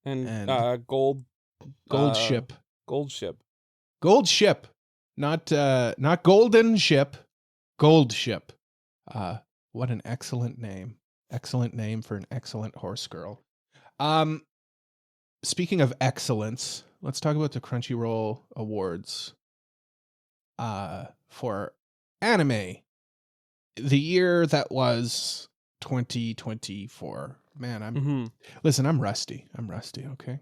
and Gold Ship. Gold Ship. Gold Ship. Not Golden Ship. Gold Ship. What an excellent name. Excellent name for an excellent horse girl. speaking of excellence, let's talk about the Crunchyroll Awards for anime. The year that was 2024. Man, listen, I'm rusty. Okay.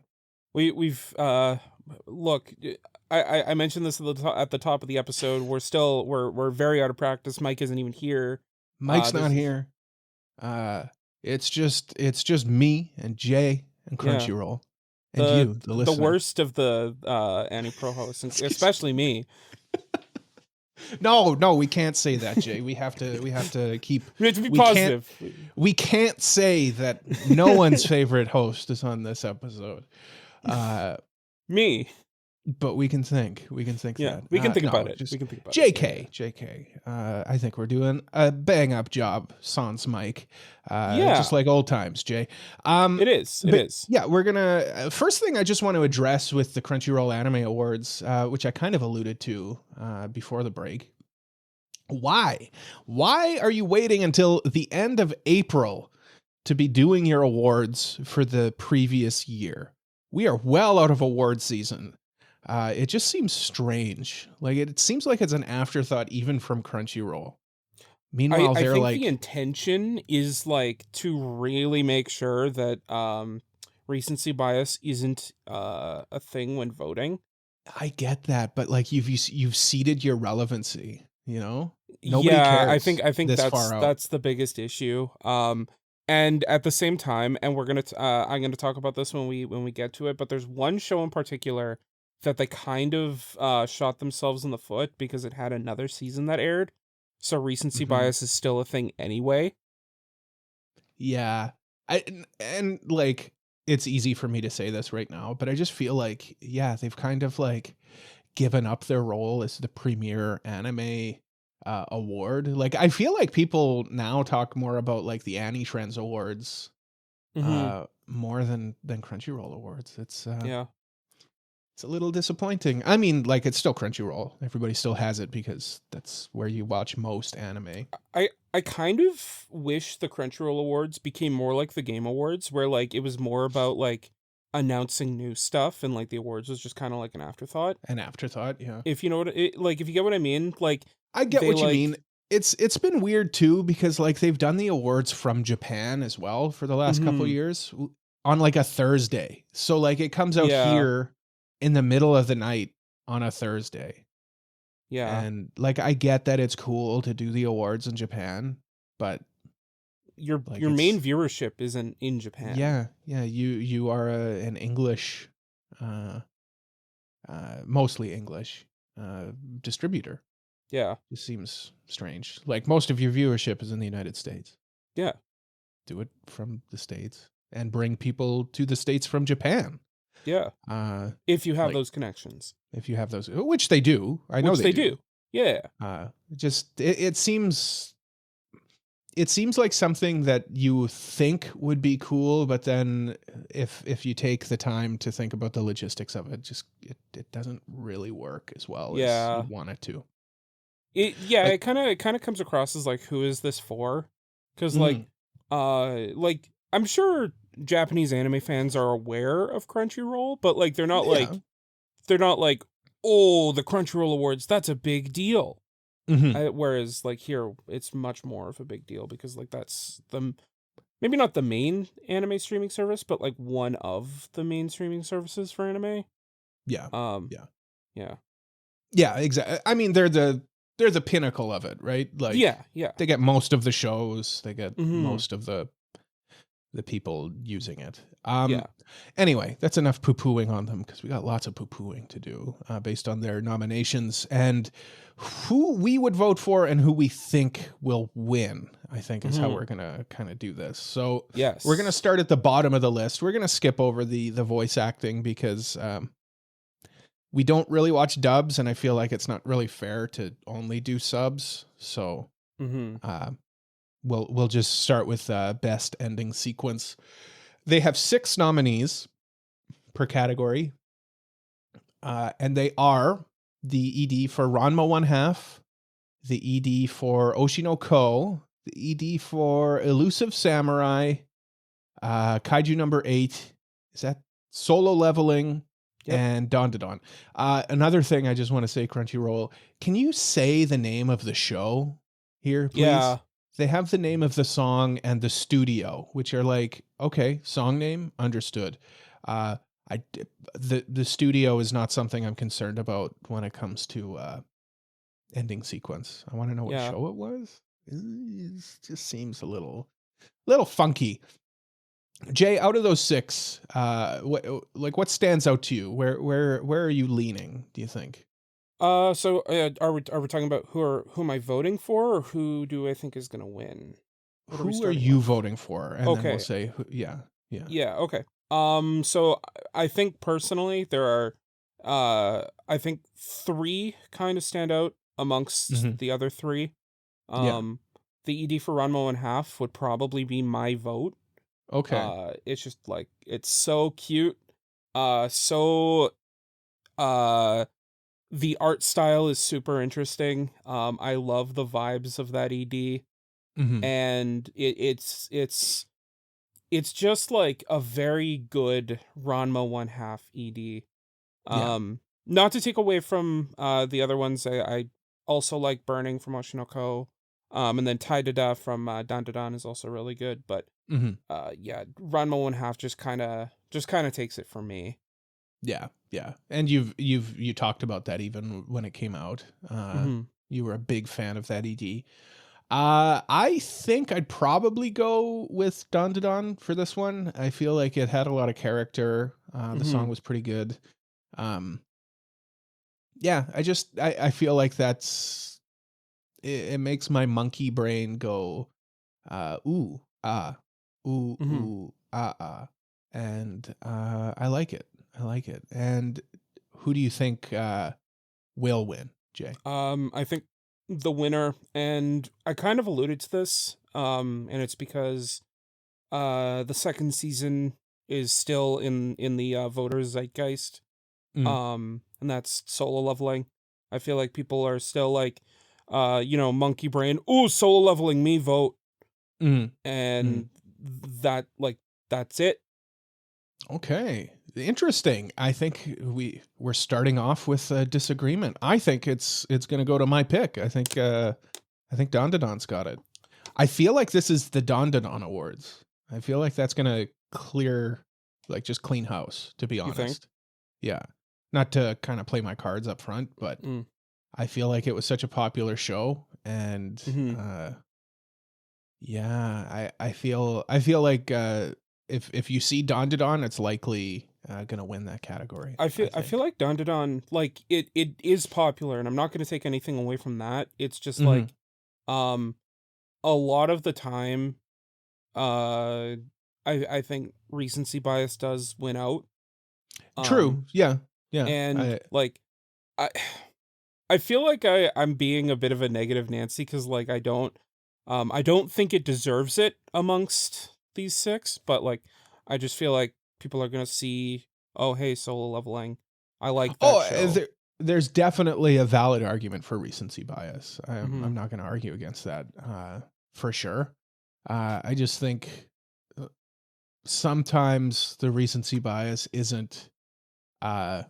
We've look, I mentioned this at the top of the episode. We're very out of practice. Mike isn't even here. Mike's not here. It's just me and Jay and Crunchyroll and you, the listener. The worst of the AniPro hosts, especially me. No, we can't say that, Jay. We have to keep. We have to be positive. We can't say that no one's favorite host is on this episode. Me. But we can think. We can think yeah, that. we can think about it. Just we can think about JK, it. JK. I think we're doing a bang up job, sans Mike. Yeah. Just like old times, Jay. It is. Yeah, we're gonna. First thing I just want to address with the Crunchyroll Anime Awards, which I kind of alluded to before the break. Why are you waiting until the end of April to be doing your awards for the previous year? We are well out of award season. It just seems strange. Like it seems like it's an afterthought, even from Crunchyroll. Meanwhile, I think the intention is like to really make sure that recency bias isn't a thing when voting. I get that, but like you've seeded your relevancy. You know, nobody cares. I think that's that's the biggest issue. And at the same time, and I'm gonna talk about this when we get to it. But there's one show in particular that they kind of shot themselves in the foot because it had another season that aired. So recency bias is still a thing anyway. Yeah. And like, it's easy for me to say this right now, but I just feel like, yeah, they've kind of like given up their role as the premier anime award. Like, I feel like people now talk more about like the Annie Trends Awards more than Crunchyroll Awards. It's it's a little disappointing. I mean, like, it's still Crunchyroll. Everybody still has it because that's where you watch most anime. I kind of wish the Crunchyroll Awards became more like the Game Awards, where like it was more about like announcing new stuff, and like the awards was just kind of like an afterthought. An afterthought, yeah. If you know what if you get what I mean, like I get what you mean. It's been weird too because like they've done the awards from Japan as well for the last couple years on like a Thursday. So like it comes out here in the middle of the night on a Thursday. Yeah. And like I get that it's cool to do the awards in Japan, but your main viewership isn't in Japan. Yeah. You are an English mostly English distributor. Yeah. It seems strange. Like most of your viewership is in the United States. Yeah. Do it from the States and bring people to the States from Japan. Yeah. If you have those connections. If you have those, which they do. I know they do. Yeah. Just it seems like something that you think would be cool, but then if you take the time to think about the logistics of it, it doesn't really work as well as you want it to. It kind of comes across as like, who is this for? Because like I'm sure Japanese anime fans are aware of Crunchyroll, but like they're not like oh, the Crunchyroll Awards, that's a big deal. Whereas like here it's much more of a big deal because like that's maybe not the main anime streaming service, but like one of the main streaming services for anime. Yeah. Yeah, exactly. I mean, they're the pinnacle of it, right? Like they get most of the shows, they get most of the people using it. Anyway, that's enough poo-pooing on them because we got lots of poo-pooing to do based on their nominations and who we would vote for and who we think will win, I think is how we're going to kind of do this. So we're going to start at the bottom of the list. We're going to skip over the voice acting because we don't really watch dubs and I feel like it's not really fair to only do subs. So we'll just start with best ending sequence. They have 6 nominees per category, and they are the ED for Ranma 1/2, the ED for Oshinoko, the ED for Elusive Samurai, Kaiju number 8. Is that Solo Leveling, Yep. and Don. Another thing I just want to say, Crunchyroll, can you say the name of the show here, please? Yeah. They have the name of the song and the studio, which are like, okay, song name, understood. The studio is not something I'm concerned about when it comes to ending sequence. I want to know what Yeah. show it was. It just seems a little funky. Jay, out of those 6, what stands out to you? Where are you leaning, do you think? So are we talking about who am I voting for, or who do I think is gonna win? What we Who are starting you with? voting for? And then we'll Okay. say, yeah. Yeah, okay. So I think personally there are I think 3 kind of stand out amongst Mhm. the other 3. Yeah. The ED for Ranma and Half would probably be my vote. Okay. It's just like it's so cute. So the art style is super interesting. I love the vibes of that ED, Mhm. and it's just like a very good Ranma 1/2 ED. Yeah. Not to take away from the other ones. I also like Burning from Oshinoko. And then Tai Dada from Dan is also really good, but Mhm. yeah, Ranma 1/2 just kind of takes it for me. Yeah. Yeah. And you talked about that even when it came out. Hmm. You were a big fan of that ED. I think I'd probably go with Don for this one. I feel like it had a lot of character. The Hmm. song was pretty good. Um, yeah, I feel like it makes my monkey brain go, ooh, ah, Hmm. and I like it. I like it. And who do you think will win, Jay? I think the winner, and I kind of alluded to this, and it's because the second season is still in the voters zeitgeist, Mm, and that's Solo Leveling. I feel like people are still like, monkey brain, ooh, Solo Leveling, me vote, mm, mm. and that's it. Okay, interesting. I think we're starting off with a disagreement. I think it's going to go to my pick. I think Don Don's got it. I feel like this is the Don Awards. I feel like that's going to just clean house, to be You think? honest. Yeah. Not to kind of play my cards up front, but Mm. I feel like it was such a popular show, and Hmm. yeah, I feel like if you see Don, it's likely gonna win that category. I I feel think. like Don, like it is popular, and I'm not going to take anything away from that. It's just Hmm. like, um, a lot of the time, uh, I think recency bias does win out. Um, True. Yeah. Yeah. and like I I feel like I'm being a bit of a negative Nancy, because like I don't think it deserves it amongst these 6, but like I just feel like people are gonna see, oh hey, Solo Leveling, I like that Oh, show. there's definitely a valid argument for recency bias. Hmm. I'm not going to argue against that for sure. I just think sometimes the recency bias isn't uh,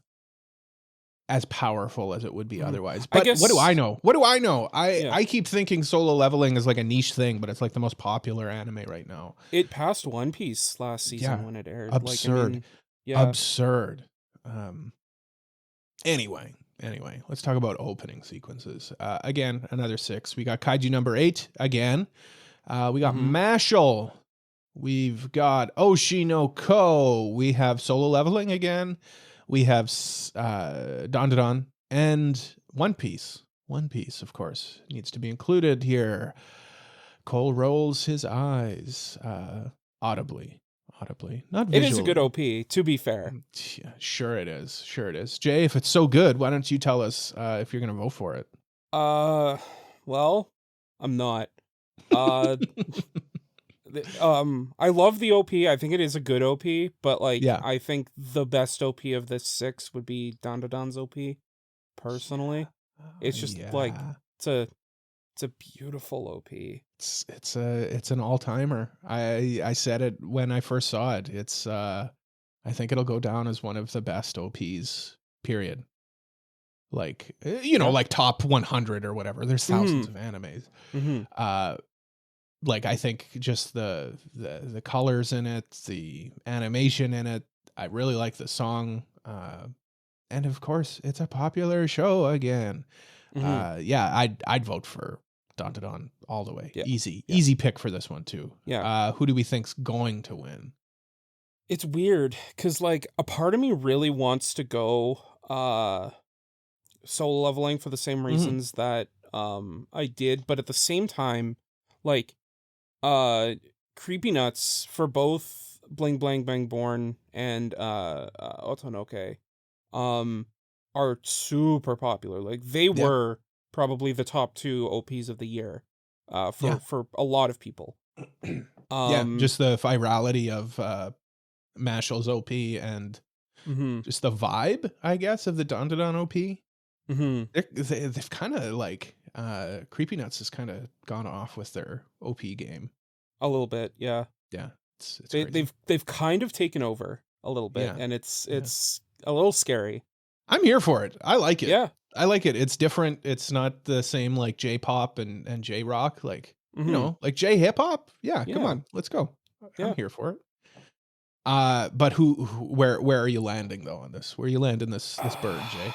as powerful as it would be Hmm. otherwise. I But what do I guess, know? What do I know? yeah, I keep thinking Solo Leveling is like a niche thing, but it's like the most popular anime right now. it passed One Piece last season Yeah, when it aired. Like, I absurd, mean, yeah. absurd. Um, anyway, let's talk about opening sequences. Again, another 6. We got Kaiju number 8 again. We got Hmm. Mashal. We've got Oshi no Ko. We have Solo Leveling again. We have Don and One Piece. One Piece, of course, needs to be included here. Cole rolls his eyes audibly. Audibly, not It is a good visually. OP, to be fair. Yeah, sure it is. Sure it is. Jay, if it's so good, why don't you tell us if you're going to vote for it? Uh, well, I'm not. Uh, I love the OP. I think it is a good OP, but like Yeah. I think the best OP of this 6 would be Dandadan's OP. Yeah. Personally, it's just like Yeah. it's a beautiful OP. It's an all-timer. I said it when I first saw it. It's I think it'll go down as one of the best OPs, period. Like, you know, like top 100 or whatever. There's thousands of animes. Like, I think just the colors in it, the animation in it, I really like the song. And of course, it's a popular show again. Yeah, I'd vote for Dandadan all the way. Yeah. Easy pick for this one too. Yeah. Who do we think's going to win? It's weird because like a part of me really wants to go solo leveling for the same reasons that I did, but at the same time, like Creepy Nuts for both Bling Blang Bang Born and Otonoke are super popular. Like they were probably the top 2 OPs of the year for a lot of people. Just the virality of Mashal's OP and just the vibe, I guess, of the Dandadan OP. They've kind of like Creepy Nuts has kind of gone off with their OP game a little bit. Yeah. It's crazy. They've kind of taken over a little bit, and it's a little scary. I'm here for it. I like it. Yeah, I like it. It's different. It's not the same like J-pop and J-rock. Like you know, like J-hip hop. Yeah, come on, let's go. I'm here for it. But where are you landing though on this? Where are you landing this bird, Jay?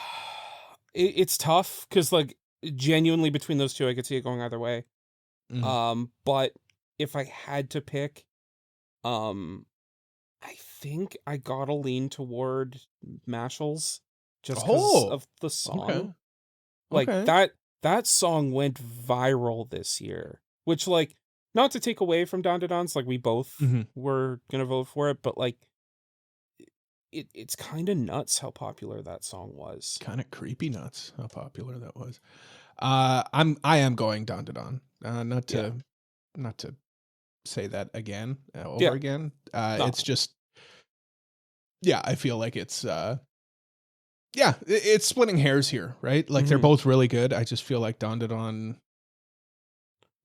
It's tough because like genuinely between those two, I could see it going either way. But if I had to pick, I think I gotta lean toward Mashal's just because of the song. Okay. Like that song went viral this year, which like not to take away from Dandadan's, like we both were gonna vote for it, but like it's kind of nuts how popular that song was. Kind of creepy nuts how popular that was. I am going Dandadan. Not to say that again over again. It's just I feel like it's it's splitting hairs here, right? Like they're both really good. I just feel like Dandadan,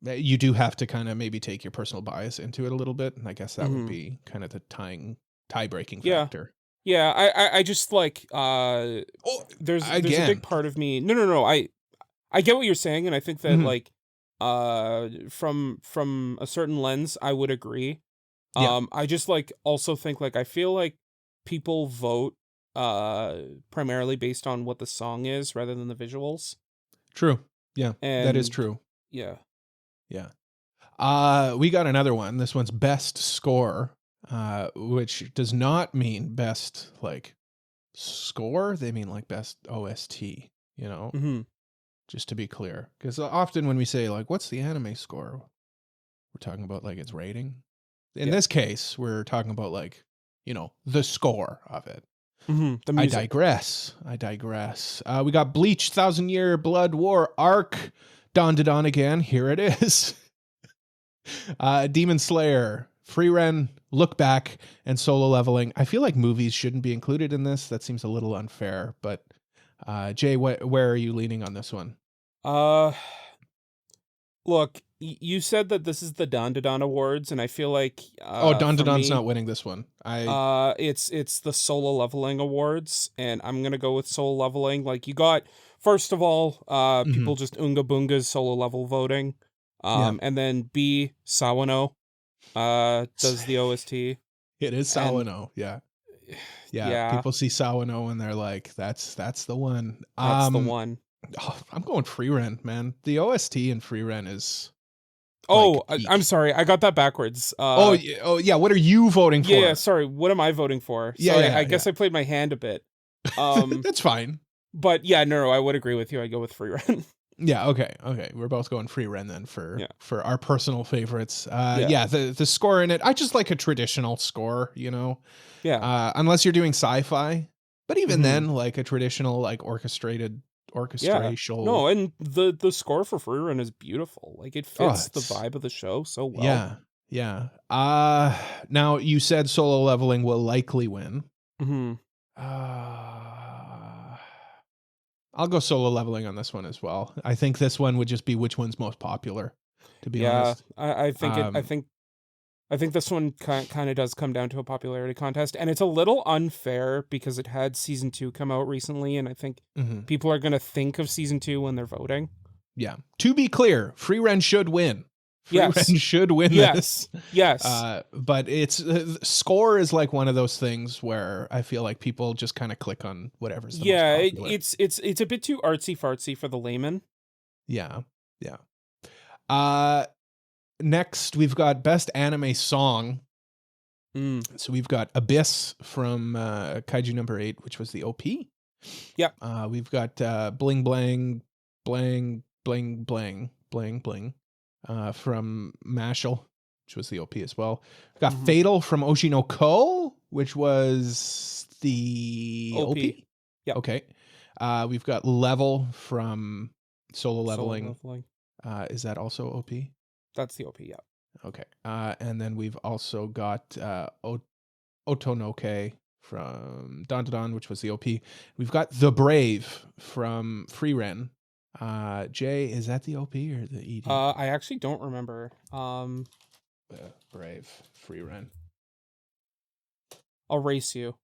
you do have to kind of maybe take your personal bias into it a little bit, and I guess that would be kind of the tie-breaking factor. Yeah, I just like there's a big part of me. No. I get what you're saying, and I think that like from a certain lens, I would agree. I just like also think like I feel like people vote primarily based on what the song is rather than the visuals. True. Yeah, that is true. Yeah. We got another one. This one's best score, which does not mean best like score. They mean like best OST, you know, just to be clear. Because often when we say like, what's the anime score? We're talking about like its rating. In this case, we're talking about like, you know, the score of it. The music. I digress. We got Bleach, 1,000 Year Blood War Arc, Dandadan again. Here it is. Demon Slayer, Free Ren, Look Back, and Solo Leveling. I feel like movies shouldn't be included in this. That seems a little unfair. But Jay, where are you leaning on this one? Look, you said that this is the Dandadan Awards, and I feel like Dandadan's not winning this one. It's the Solo Leveling Awards, and I'm gonna go with Solo Leveling. Like you got, first of all, people just Unga Bunga's solo level voting, and then B Sawano does the OST. It is Sawano, yeah. People see Sawano and they're like, that's the one. That's the one. Oh, I'm going Free Ren, man. The OST in Free Ren is. I'm sorry, I got that backwards. What are you voting for? Yeah, sorry. What am I voting for? I guess I played my hand a bit. That's fine. But yeah, no, I would agree with you. I go with Free Ren. Yeah, okay. We're both going Free Ren then for our personal favorites. The score in it, I just like a traditional score, you know. Yeah. Unless you're doing sci-fi, but even then, like a traditional like orchestration. No, and the score for Free Ren is beautiful. Like it fits the vibe of the show so well. Yeah. Now you said Solo Leveling will likely win. I'll go Solo Leveling on this one as well. I think this one would just be which one's most popular, to be honest. I think I think this one kind of does come down to a popularity contest, and it's a little unfair because it had season 2 come out recently, and I think people are going to think of season 2 when they're voting. Yeah. To be clear, Free Ren should win. Ren should win this. Yes. But it's score is like one of those things where I feel like people just kind of click on whatever's the most popular. It's a bit too artsy fartsy for the layman. Yeah. Next we've got best anime song. So we've got Abyss from Kaiju number 8, which was the OP. Yeah. We've got Bling Blang Blang Bling Blang Bling Bling from Mashal, which was the OP as well. We've got Fatal from Oshinoko, which was the OP. Yeah. Okay. We've got Level from Solo Leveling. Is that also OP? That's the OP, yeah. Okay. And then we've also got Otonoke from Don Don, which was the OP. We've got The Brave from Free Ren. Jay, is that the OP or the ED? I actually don't remember. Brave, Free Ren. I'll race you.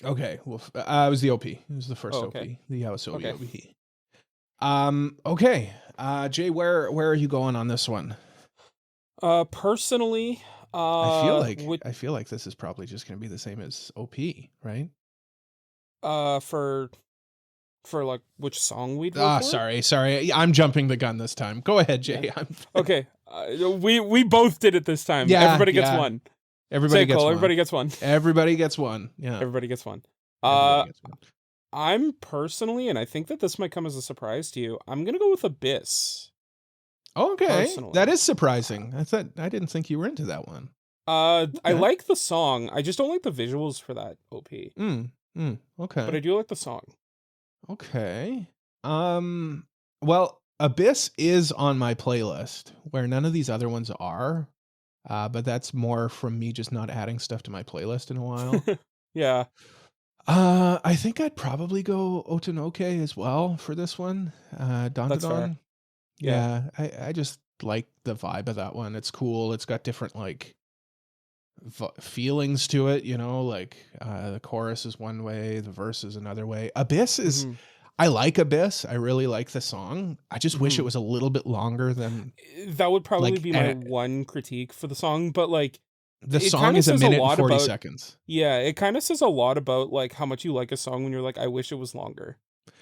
Okay, well, it was the OP. It was the first OP. The Yaosobi OP. Okay. Jay, where are you going on this one? Personally, I feel like this is probably just going to be the same as OP, right? For like which song we'd vote for? Sorry. I'm jumping the gun this time. Go ahead, Jay. Yeah. Okay. We both did it this time. Yeah, everybody gets one. Everybody gets one. Everybody gets one. Everybody gets one. Yeah. Everybody gets one. Everybody gets one. I'm personally, and I think that this might come as a surprise to you, I'm gonna go with Abyss. Okay. Personally. That is surprising. I didn't think you were into that one. Okay. I like the song. I just don't like the visuals for that OP. Okay. But I do like the song. Okay. Well, Abyss is on my playlist where none of these other ones are. But that's more from me just not adding stuff to my playlist in a while. Yeah. I think I'd probably go Otonoke as well for this one. That's fair. Yeah. I just like the vibe of that one. It's cool. It's got different like feelings to it, you know, like the chorus is one way, the verse is another way. Abyss is I like Abyss. I really like the song. I just wish it was a little bit longer than that would probably be my one critique for the song, but like the song is a minute and 40 seconds. Yeah, it kind of says a lot about like how much you like a song when you're like, I wish it was longer.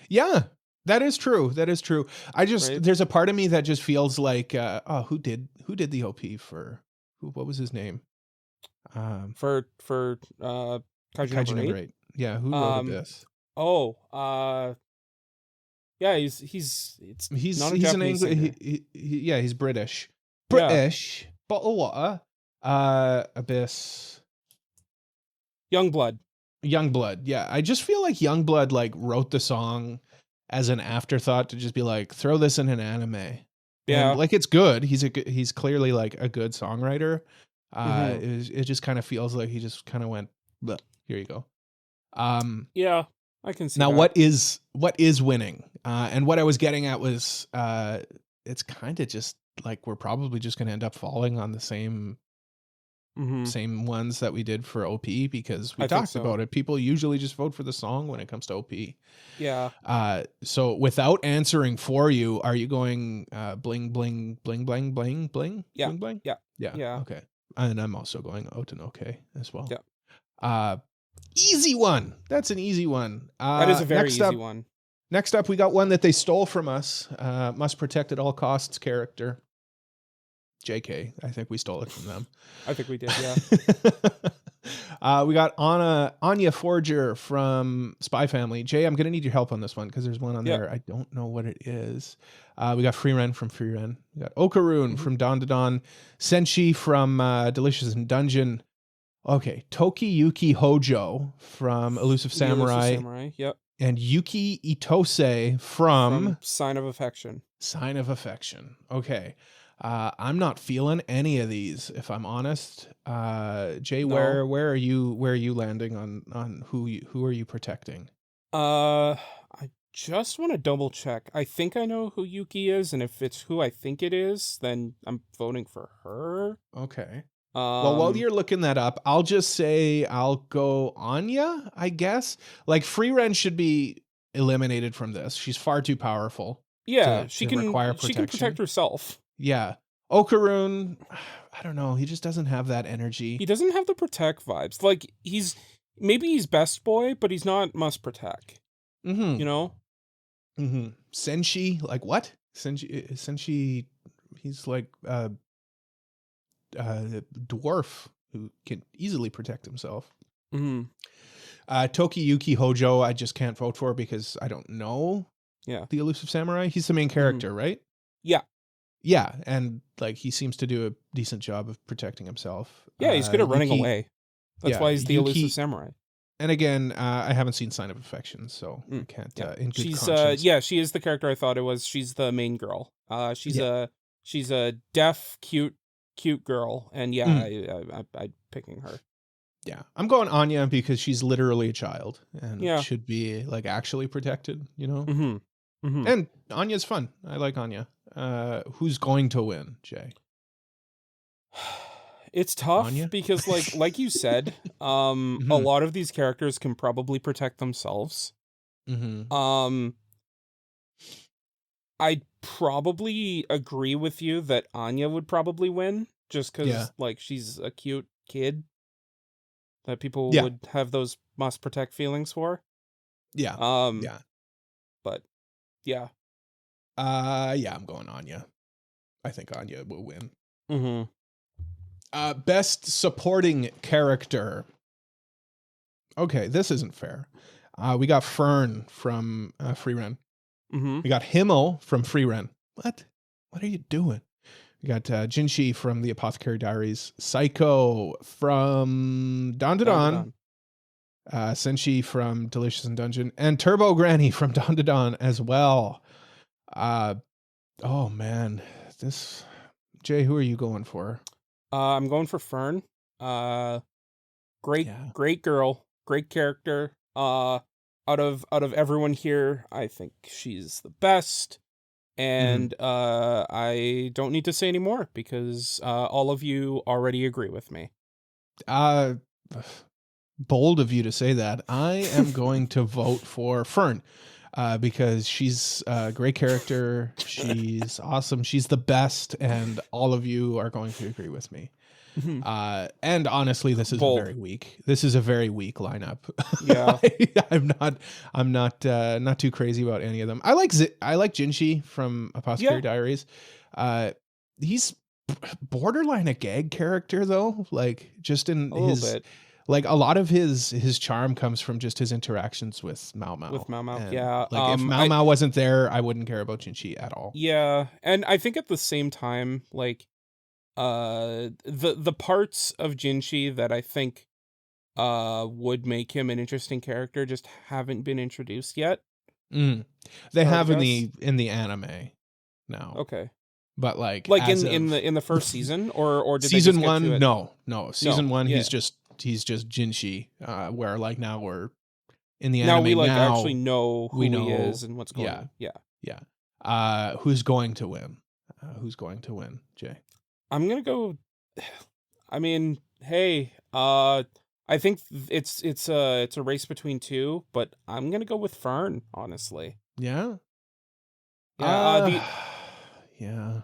Yeah, that is true. That is true. I just there's a part of me that just feels like who did the OP for what was his name? For Kaiju number 8. Yeah, who wrote Abyss? Yeah, he's not a Japanese an English. He's British. British. Bottle water. Abyss. Youngblood. Yeah, I just feel like Youngblood like wrote the song as an afterthought to just be like throw this in an anime. Yeah, and, like it's good. He's clearly like a good songwriter. It just kind of feels like he just kind of went, here you go. Yeah, I can see now that. what is winning? And what I was getting at was it's kind of just like we're probably just going to end up falling on the same ones that we did for OP because we talked about it. People usually just vote for the song when it comes to OP. Yeah. So without answering for you, are you going bling bling bling bling bling bling? Yeah. Bling, bling? Yeah. Okay. And I'm also going Otonoke as well. Yeah. Easy one. That's an easy one. That is a very easy one. Next up, we got one that they stole from us. Must protect at all costs character. JK. I think we stole it from them. I think we did, yeah. We got Anya Forger from Spy Family. Jay, I'm going to need your help on this one because there's one on there. I don't know what it is. We got Free Ren from Free Ren. We got Okaroon from Dawn to Dawn. Senshi from Delicious in Dungeon. Okay. Tokiyuki Hojo from Elusive Samurai. Yep. And Yuki Itose from Sign of Affection. Sign of Affection. Okay. I'm not feeling any of these, if I'm honest. Jay, no. where are you landing on who are you protecting? I just want to double check. I think I know who Yuki is, and if it's who I think it is, then I'm voting for her. Okay. Well, while you're looking that up, I'll just say I'll go Anya, I guess. Like, Frieren should be eliminated from this. She's far too powerful. yeah, to require she can protect herself. Yeah. Okarun, I don't know. He just doesn't have that energy. He doesn't have the protect vibes. Like, maybe he's best boy, but he's not must protect. Mm-hmm. You know? Mm-hmm. Senshi, like what? Senshi, he's like dwarf who can easily protect himself. Mm-hmm. Tokiyuki Hojo, I just can't vote for because I don't know. Yeah. The Elusive Samurai. He's the main character, right? Yeah. Yeah, and like he seems to do a decent job of protecting himself. Yeah, he's good at running away. That's why he's the Elusive Samurai. And again, I haven't seen Sign of Affection, so I can't. In good she's conscience. she is the character I thought it was. She's the main girl. She's a deaf, cute girl, and I'm picking her. Yeah, I'm going Anya because she's literally a child and should be like actually protected. You know. Mm-hmm. Mm-hmm. And Anya's fun. I like Anya. Who's going to win, Jay? It's tough Anya? because like you said, a lot of these characters can probably protect themselves. Mm-hmm. I'd probably agree with you that Anya would probably win just because like she's a cute kid that people would have those must protect feelings for. Yeah. But yeah. I'm going Anya. I think Anya will win. Mm-hmm. Best supporting character. Okay, this isn't fair. We got Fern from Frieren. Mm-hmm. We got Himmel from Frieren. What are you doing? We got Jinshi from the Apothecary Diaries. Psycho from Dawn to Dawn. Senshi from Delicious in Dungeon. And Turbo Granny from Dawn to Dawn as well. Oh man, Jay, who are you going for? I'm going for Fern. Great girl, great character. Out of everyone here, I think she's the best. And I don't need to say any more because all of you already agree with me. Bold of you to say that. I am going to vote for Fern. Because she's a great character. She's awesome. She's the best. And all of you are going to agree with me. And honestly, this is very weak. This is a very weak lineup. Yeah. I'm not too crazy about any of them. I like Jinshi from Apothecary Diaries. He's borderline a gag character though. Like just in a little bit. Like a lot of his charm comes from just his interactions with Mao Mao. With Mao Mao, and yeah. Like if Mao Mao wasn't there, I wouldn't care about Jinshi at all. Yeah, and I think at the same time, like, the parts of Jinshi that I think would make him an interesting character just haven't been introduced yet. They have in the anime now. Okay. But like in the first season or did season they just one? No. Season one, yeah. he's just Jinshi. Where like now we're in the now anime. We actually know who he is and what's going on. Yeah. Who's going to win? Who's going to win, Jay? I'm gonna go. I mean, hey, I think it's a race between two, but I'm gonna go with Fern, honestly. Yeah. Yeah.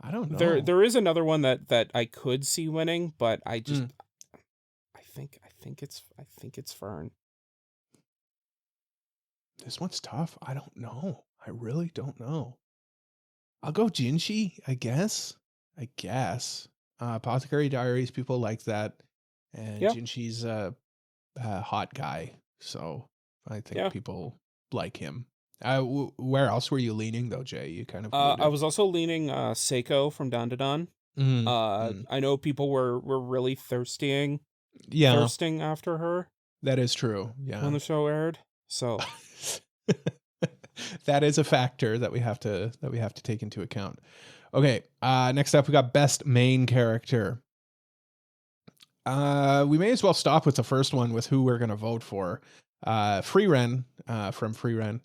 I don't know. There is another one that I could see winning, but I just I think it's Fern. This one's tough. I don't know. I really don't know. I'll go Jinshi, I guess. Apothecary Diaries, people like that. And Jinshi's a hot guy. So I think people like him. Where else were you leaning though, Jay? You kind of I was also leaning Seiko from Dawn to Dawn. I know people were really thirsting after her. That is true. Yeah. When the show aired. So that is a factor that we have to take into account. Okay, next up we got best main character. We may as well stop with the first one with who we're going to vote for. Frieren from Frieren.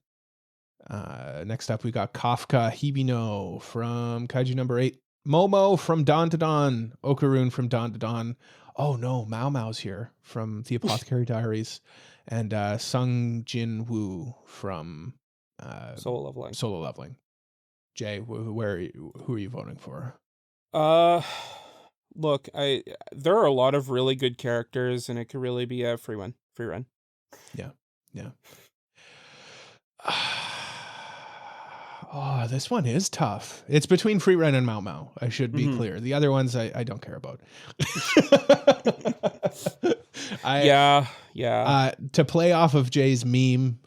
Next up we got Kafka Hibino from Kaiju number 8. Momo from Dawn to Dawn, Okarun from Dawn to Dawn. Oh no, Mao Mao's here from the Apothecary Diaries, and Sung Jin Woo from Solo Leveling. Solo Leveling. Jay, who are you voting for? Look, there are a lot of really good characters, and it could really be a free run. Yeah. Oh, this one is tough. It's between Free Run and Mao Mao. I should be clear. The other ones I don't care about. Yeah. To play off of Jay's meme,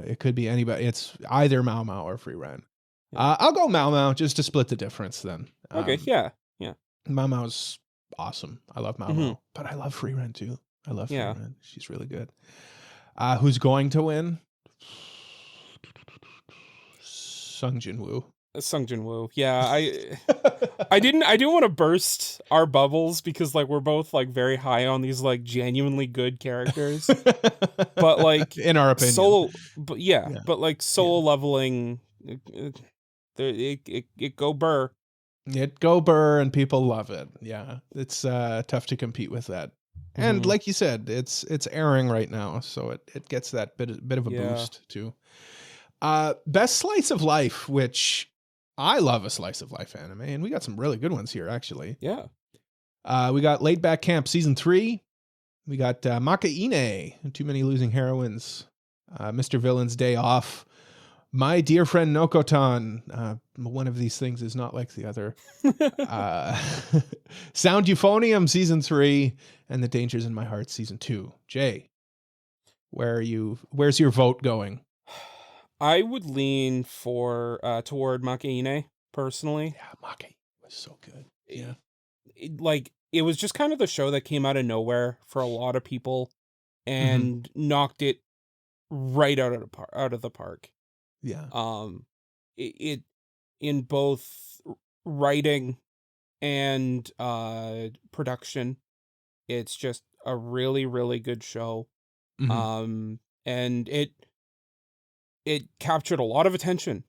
it could be anybody. It's either Mao Mao or Free Run. I'll go Mao Mao just to split the difference then. Okay, yeah. Mao Mao's awesome. I love Mao Mao, but I love Free Run too. I love Free Run. She's really good. Who's going to win? Sung Jin Woo. Yeah, I didn't want to burst our bubbles because like we're both like very high on these like genuinely good characters. But like in our opinion. But like solo leveling it go burr. It go burr and people love it. Yeah. It's tough to compete with that. And like you said, it's airing right now, so it gets that bit of a boost too. Best slice of life, which I love a slice of life anime, and we got some really good ones here, actually. Yeah. We got Laid Back Camp Season 3. We got Makaine, Too Many Losing Heroines, Mr. Villain's Day Off, My Dear Friend Nokotan. One of these things is not like the other. Sound Euphonium Season 3, and The Dangers in My Heart Season 2. Jay, where's your vote going? I would lean toward Makaine personally. Yeah, Makaine was so good. Yeah. It was just kind of the show that came out of nowhere for a lot of people and knocked it right out of the park. Yeah. It in both writing and production, it's just a really, really good show. And it captured a lot of attention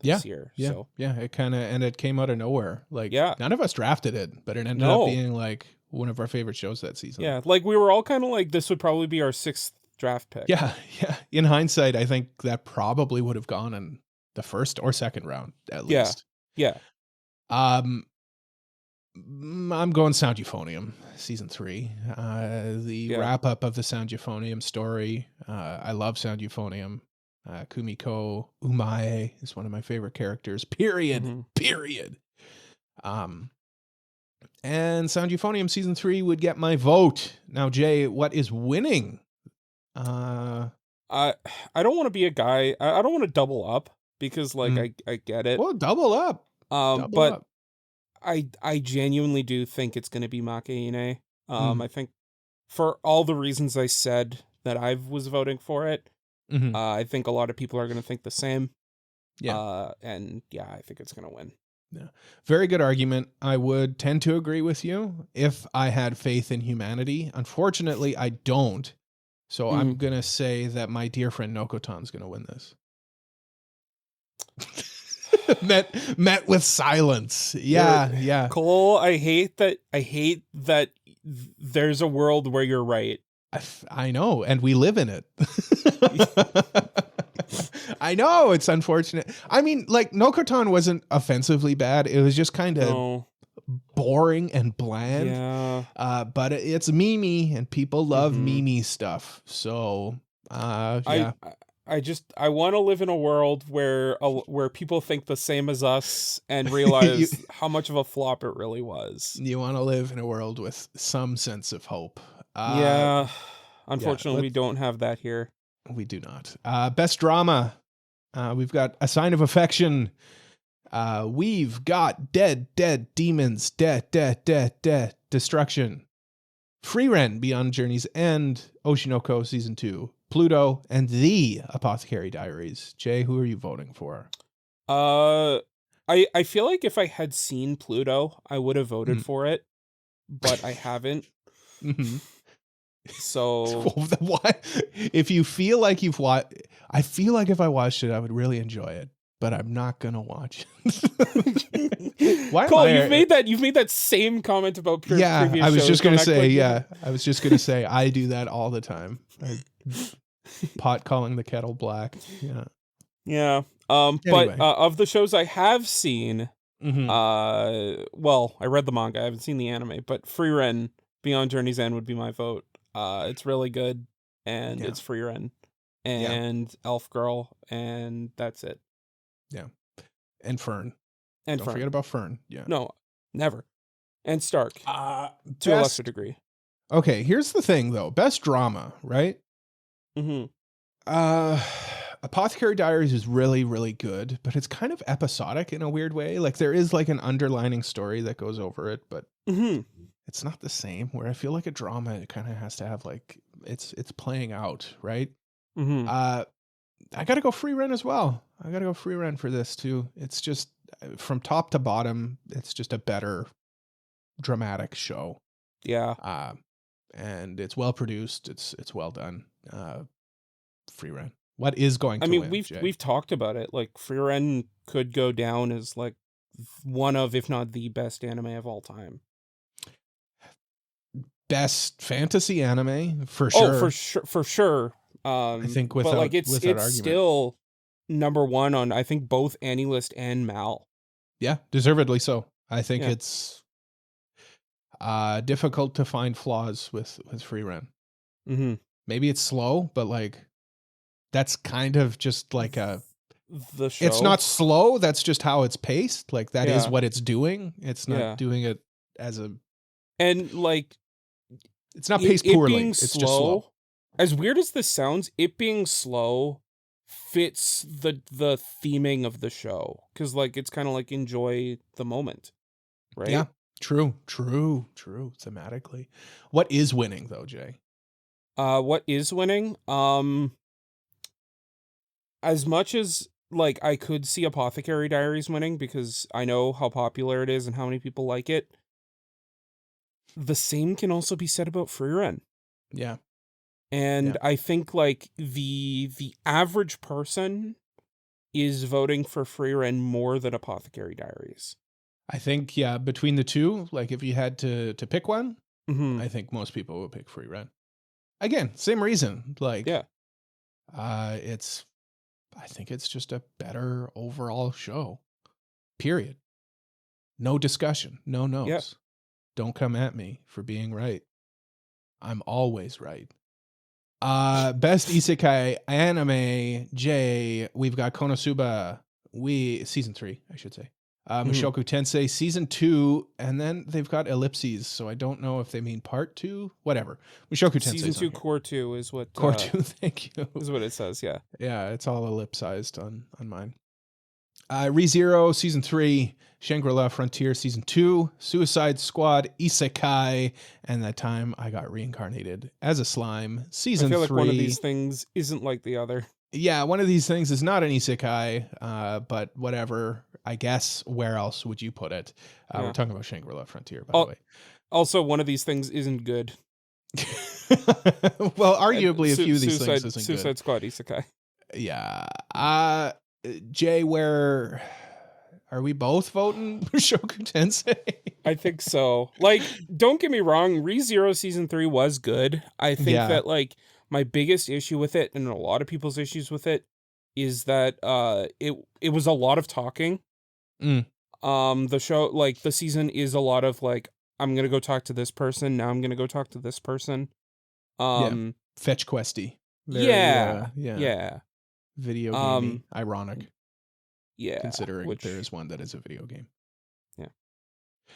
this year. Yeah. So. Yeah. It came out of nowhere. Like, none of us drafted it, but it ended up being like one of our favorite shows that season. Yeah. Like we were all kind of like, this would probably be our 6th draft pick. Yeah. Yeah. In hindsight, I think that probably would have gone in the first or second round at least. Yeah. I'm going Sound Euphonium Season 3. The wrap up of the Sound Euphonium story. I love Sound Euphonium. Kumiko Umae is one of my favorite characters. Period. And Sound Euphonium Season 3 would get my vote. Now, Jay, what is winning? I don't want to be a guy. I don't want to double up because like I get it. Well, double up. But I genuinely do think it's going to be Makaine. I think for all the reasons I said that I was voting for it, I think a lot of people are going to think the same. Yeah. And yeah, I think it's going to win. Yeah. Very good argument. I would tend to agree with you if I had faith in humanity. Unfortunately, I don't. So I'm going to say that My Dear Friend Nokotan's going to win this. met with silence. Yeah. Cole, I hate that there's a world where you're right. I know, and we live in it. I know, it's unfortunate. I mean, like, Nokotan wasn't offensively bad. It was just kind of boring and bland. Yeah. But it's Mimi, and people love Mimi stuff. So, yeah. I want to live in a world where people think the same as us and realize how much of a flop it really was. You want to live in a world with some sense of hope. Yeah. Unfortunately, we don't have that here. We do not. Best drama. We've got A Sign of Affection. We've got Dead Demons. Dead Destruction. Free Ren, Beyond Journey's End. Oshinoko Season 2. Pluto, and The Apothecary Diaries. Jay, who are you voting for? I feel like if I had seen Pluto, I would have voted for it, but I haven't. So what? If you feel like you've watched, I feel like if I watched it, I would really enjoy it. but I'm not gonna watch it. Why? Cole, you've made that same comment about previous I was shows. just gonna Don't act say, like I was just gonna say, I do that all the time. Pot calling the kettle black. Yeah. Yeah. Anyway. But of the shows I have seen, well, I read the manga. I haven't seen the anime, but Frieren Beyond Journey's End would be my vote. It's really good, and it's Frieren and Elf Girl, and that's it. Yeah. And Fern. And Don't Fern. forget about Fern. Yeah. No, never. And Stark. To a lesser degree. Okay, here's the thing though. Best drama, right? Mm-hmm. Apothecary Diaries is really, really good, but it's kind of episodic in a weird way. Like there is like an underlining story that goes over it, but it's not the same. Where I feel like a drama, it kind of has to have like it's playing out, right? I gotta go Frieren as well. I gotta go Frieren for this too. It's just from top to bottom, it's just a better dramatic show. Yeah. And it's well produced. It's well done. Frieren. What is going to win, we've talked about it. Like Frieren could go down as like one of, if not the best anime of all time. Best fantasy anime for sure. Oh, for sure. I think without, but like it's argument. still number one on I think both AniList and Mal. Yeah, deservedly so. I think it's difficult to find flaws with Frieren. Maybe it's slow, but like that's kind of just like the show. It's not slow. That's just how it's paced. Like that is what it's doing. It's not doing it as a and like it's not paced poorly. It's slow, just slow. As weird as this sounds, it being slow fits the theming of the show because like it's kind of like enjoy the moment, right? Yeah, true. Thematically, what is winning though, Jay? What is winning? As much as like I could see Apothecary Diaries winning because I know how popular it is and how many people like it. The same can also be said about Frieren. Yeah. And I think like the average person is voting for Frieren more than Apothecary Diaries. I think between the two, like if you had to pick one, I think most people would pick Frieren. Again, same reason. Like I think it's just a better overall show. Period. No discussion, no notes. Yeah. Don't come at me for being right. I'm always right. Best Isekai anime, Jay, we've got Konosuba, season 3, I should say. Mushoku Tensei season 2, and then they've got ellipses, so I don't know if they mean part 2, whatever. Mushoku Tensei season 2 core 2 is what core 2, thank you. Is what it says, yeah. Yeah, it's all ellipsized on mine. ReZero season 3, Shangri-La Frontier season 2, Suicide Squad Isekai, and that time I got reincarnated as a slime season 3. I feel like one of these things isn't like the other. Yeah, one of these things is not an isekai, but whatever. I guess where else would you put it? We're talking about Shangri-La Frontier, by the way. Also, one of these things isn't good. Well, arguably a few of these things isn't good. Suicide Squad isekai. Yeah. Jay, where are we both voting Mushoku Tensei? I think so. Like, don't get me wrong, ReZero season 3 was good. I think that like my biggest issue with it, and a lot of people's issues with it, is that it was a lot of talking. The show, like the season, is a lot of like, I'm gonna go talk to this person, now I'm gonna go talk to this person. Fetch questy. Very, yeah. Video gamey. Ironic. Yeah. Considering there is one that is a video game. Yeah.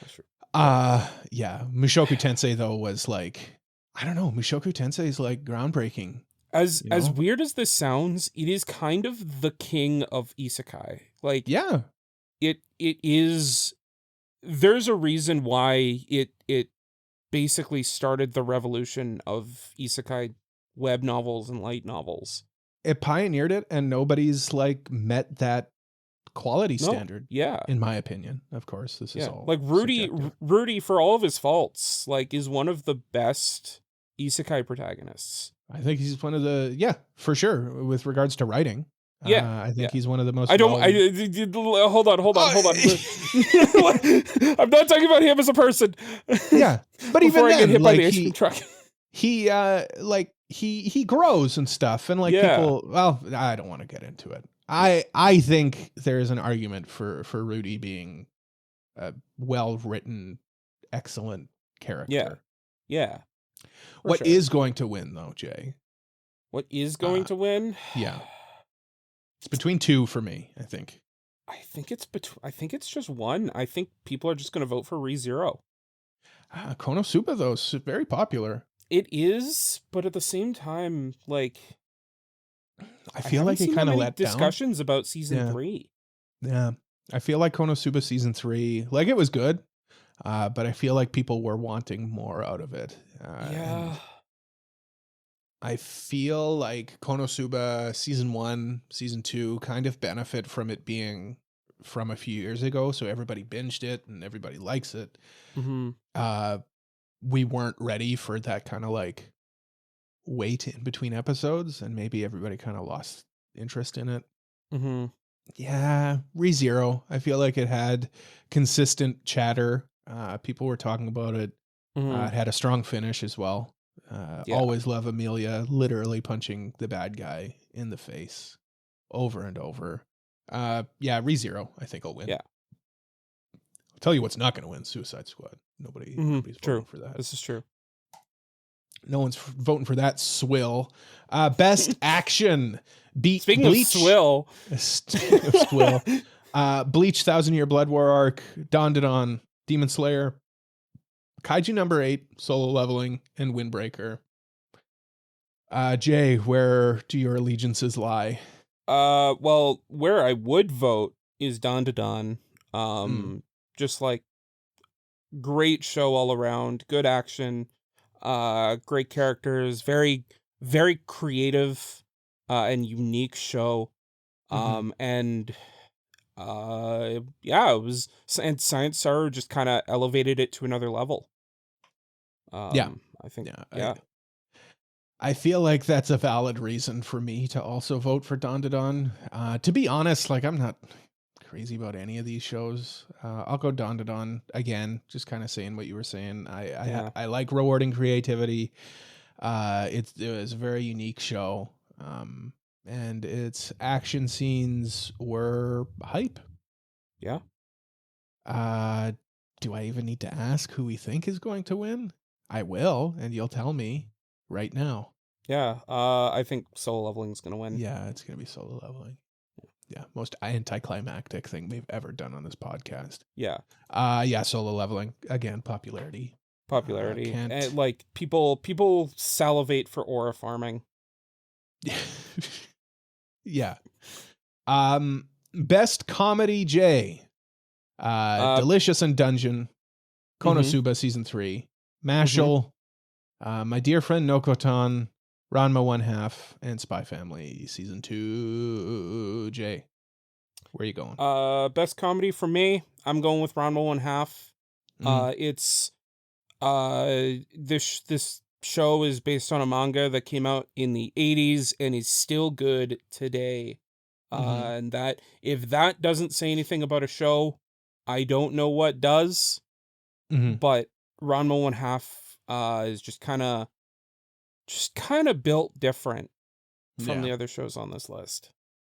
That's true. Mushoku Tensei though was like, I don't know, Mushoku Tensei is like groundbreaking. As weird as this sounds, it is kind of the king of isekai. Like, it is. There's a reason why it basically started the revolution of isekai web novels and light novels. It pioneered it, and nobody's like met that quality standard. Yeah, in my opinion, of course, this is all like Rudy, for all of his faults, like is one of the best isekai protagonists. I think he's one of the for sure with regards to writing. Yeah, I think yeah. he's one of the most. I don't. Hold on. I'm not talking about him as a person. Yeah, but even Before I get then, hit by like the ice cream truck. he grows and stuff, and like Yeah. people. Well, I don't want to get into it. I think there is an argument for Rudy being a well written, excellent character. Yeah. What sure. is going to win though, Jay? What is going to win? Yeah. It's between two for me, I think. I think it's just one. I think people are just going to vote for ReZero. Konosuba though is very popular. It is, but at the same time, like I feel like it kind of let discussions about season 3. Yeah. I feel like Konosuba season 3, like it was good, but I feel like people were wanting more out of it. Yeah. I feel like Konosuba season 1, season 2 kind of benefit from it being from a few years ago, so everybody binged it and everybody likes it. Mm-hmm. We weren't ready for that kind of like wait in between episodes, and maybe everybody kind of lost interest in it. Mm-hmm. Yeah, ReZero. I feel like it had consistent chatter. People were talking about it. Mm-hmm. It had a strong finish as well. Always love Amelia literally punching the bad guy in the face over and over. ReZero, I think will win. Yeah. I'll tell you what's not going to win: Suicide Squad. Nobody's voting for that. This is true. No one's voting for that swill. Best action. Speaking Bleach. of swill. Speaking of swill. Bleach 1000-Year Blood War arc, Don, Demon Slayer, Kaiju number 8, Solo Leveling, and Windbreaker. Jay, where do your allegiances lie? Well, where I would vote is Don. Just like great show all around, good action, great characters, very, very creative, and unique show. It was, and Science Star just kind of elevated it to another level. I think, I feel like that's a valid reason for me to also vote for Don. To be honest, like I'm not crazy about any of these shows. I'll go Don again, just kind of saying what you were saying. I like rewarding creativity. It was a very unique show. And its action scenes were hype. Yeah. Do I even need to ask who we think is going to win? I will, and you'll tell me right now. Yeah. I think Solo Leveling is going to win. Yeah, it's going to be Solo Leveling. Yeah, most anticlimactic thing we've ever done on this podcast. Yeah. Solo Leveling. Again, popularity. And like people salivate for aura farming. Yeah. Best comedy, Jay. Delicious and Dungeon. Konosuba season 3. Mashal. My Dear Friend Nokotan. Ranma 1/2 and Spy Family season 2. Jay, where are you going? Best comedy for me, I'm going with Ranma 1/2. It's this show is based on a manga that came out in the 80s and is still good today. And that if that doesn't say anything about a show, I don't know what does. But Ranma 1/2 is just kind of built different from the other shows on this list.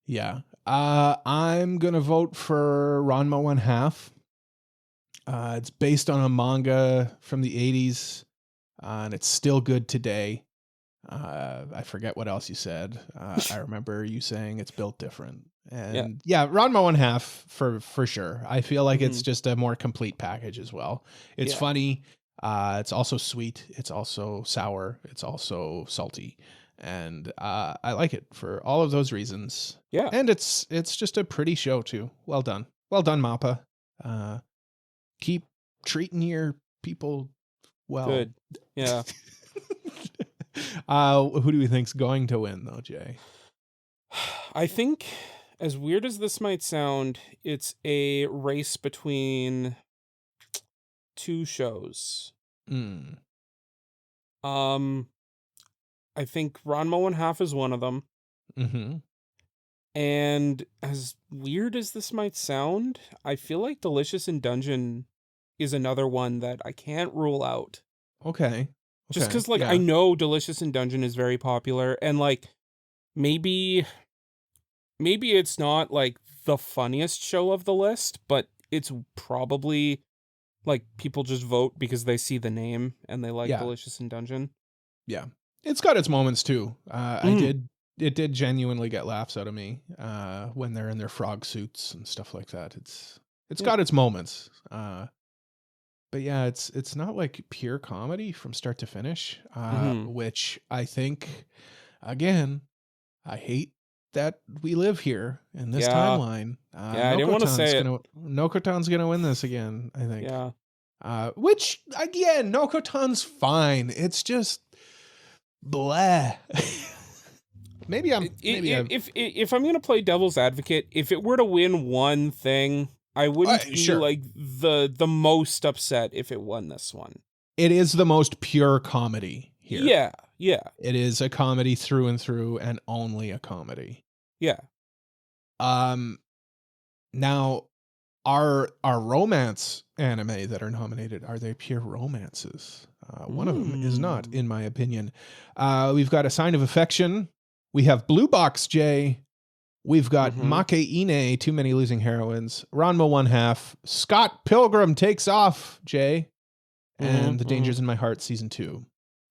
Yeah. I'm going to vote for Ranma 1/2. It's based on a manga from the 80s, and it's still good today. I forget what else you said. I remember you saying it's built different. And Ranma 1/2 for sure. I feel like it's just a more complete package as well. It's funny. It's also sweet. It's also sour. It's also salty. And I like it for all of those reasons. Yeah. And it's just a pretty show too. Well done. Well done, Mappa. Keep treating your people well. Good. Yeah. Who do we think's going to win though, Jay? I think, as weird as this might sound, it's a race between two shows. I think Ranma 1/2 is one of them. And as weird as this might sound, I feel like Delicious in Dungeon is another one that I can't rule out. Okay. Just Okay. because, like, I Yeah. know Delicious in Dungeon is very popular, and, like, maybe it's not, like, the funniest show of the list, but it's probably, like, people just vote because they see the name and they like Yeah. Delicious in Dungeon. Yeah. It's got its moments too. Mm. It did genuinely get laughs out of me when they're in their frog suits and stuff like that. It's Yeah. got its moments. But yeah, it's not like pure comedy from start to finish, which I think, again, I hate that we live here in this Yeah. timeline. Yeah, I didn't wanna say it. Nokotan's gonna win this again, I think. Yeah. Which again, Nokotan's fine. It's just blah. maybe I'm If I'm gonna play devil's advocate, if it were to win one thing, I wouldn't be sure. like the most upset if it won this one. It is the most pure comedy here. Yeah, yeah, It is a comedy through and through, and only a comedy. yeah. Now, are romance anime that are nominated, are they pure romances? One of them is not, in my opinion. We've got A Sign of Affection. We have Blue Box J. We've got Make Ine, Too Many Losing Heroines. Ranma 1/2. Scott Pilgrim Takes Off, Jay. And The Dangers in My Heart Season 2.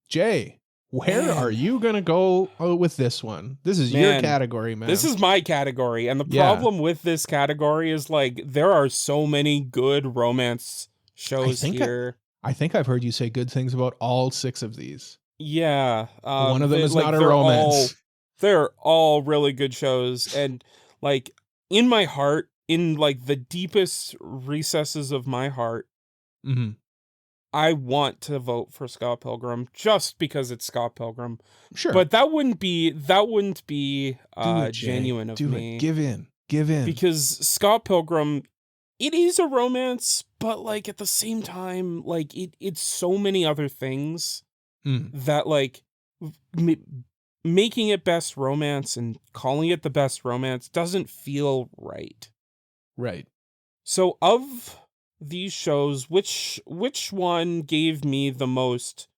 Jay, where are you going to go with this one? This is your category, man. This is my category. And the problem with this category is, like, there are so many good romance shows here. I think I've heard you say good things about all 6 of these. Yeah. One of them is not a romance. They're all really good shows. And, like, in my heart, in, like, the deepest recesses of my heart, I want to vote for Scott Pilgrim just because it's Scott Pilgrim. Sure. But that wouldn't be it, genuine of me. Give in. Because Scott Pilgrim, it is a romance, but, like, at the same time, like, it's so many other things that, like, making it best romance and calling it the best romance doesn't feel right. Right. So of these shows, which one gave me the most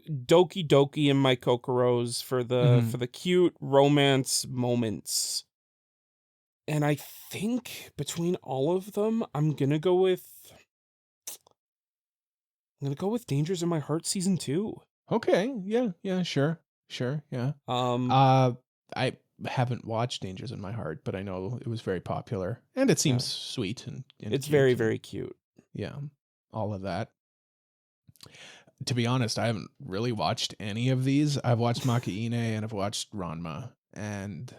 doki doki in my kokoros for the cute romance moments? And I think between all of them, I'm gonna go with Dangers in My Heart Season 2. Okay. Yeah, sure, yeah. I haven't watched Dangers in My Heart, but I know it was very popular, and it seems sweet and it's cute, very, very cute. Yeah, all of that. To be honest, I haven't really watched any of these. I've watched Make Ine and I've watched Ranma, and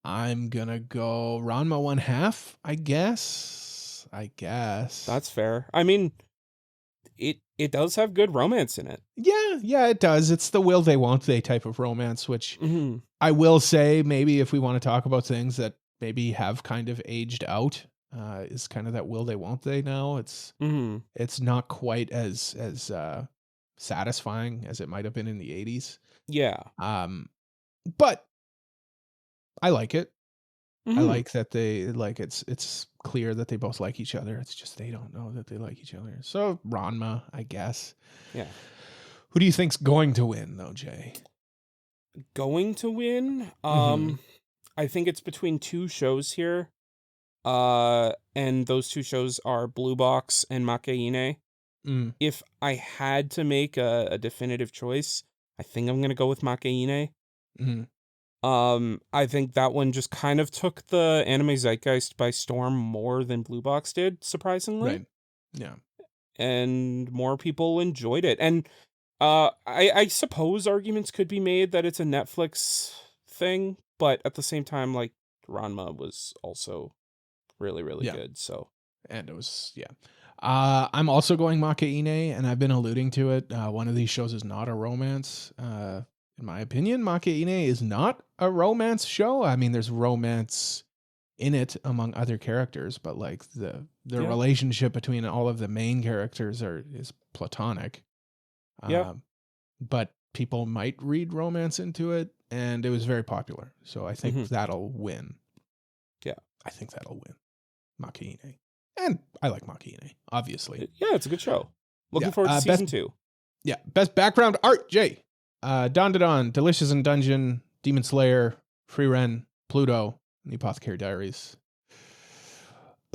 I'm gonna go Ranma 1/2, I guess. That's fair. I mean, it does have good romance in it. Yeah, it does. It's the will they won't they type of romance, which I will say, maybe if we want to talk about things that maybe have kind of aged out, is kind of that will they won't they now. It's not quite as satisfying as it might have been in the 80s. Yeah. But I like it. I like that they like it's clear that they both like each other. It's just they don't know that they like each other. So Ranma, I guess. Yeah. Who do you think's going to win though, Jay? Going to win? I think it's between 2 shows here. And those 2 shows are Blue Box and Make Ine. If I had to make a definitive choice, I think I'm gonna go with Make Ine. I think that one just kind of took the anime zeitgeist by storm more than Blue Box did, surprisingly. Right. Yeah. And more people enjoyed it. And I suppose arguments could be made that it's a Netflix thing, but at the same time, like, Ranma was also really, really good. So, and it was I'm also going Make Ine, and I've been alluding to it. One of these shows is not a romance. In my opinion, Make Ine is not a romance show. I mean, there's romance in it among other characters, but like the relationship between all of the main characters is platonic. But people might read romance into it, and it was very popular. So I think that'll win. Yeah. I think that'll win. Makine. And I like Makine, obviously. Yeah, it's a good show. Looking forward to season 2. Yeah, best background art, Jay. Dawn to Dawn, Delicious in Dungeon, Demon Slayer, Free Ren, Pluto, and The Apothecary Diaries.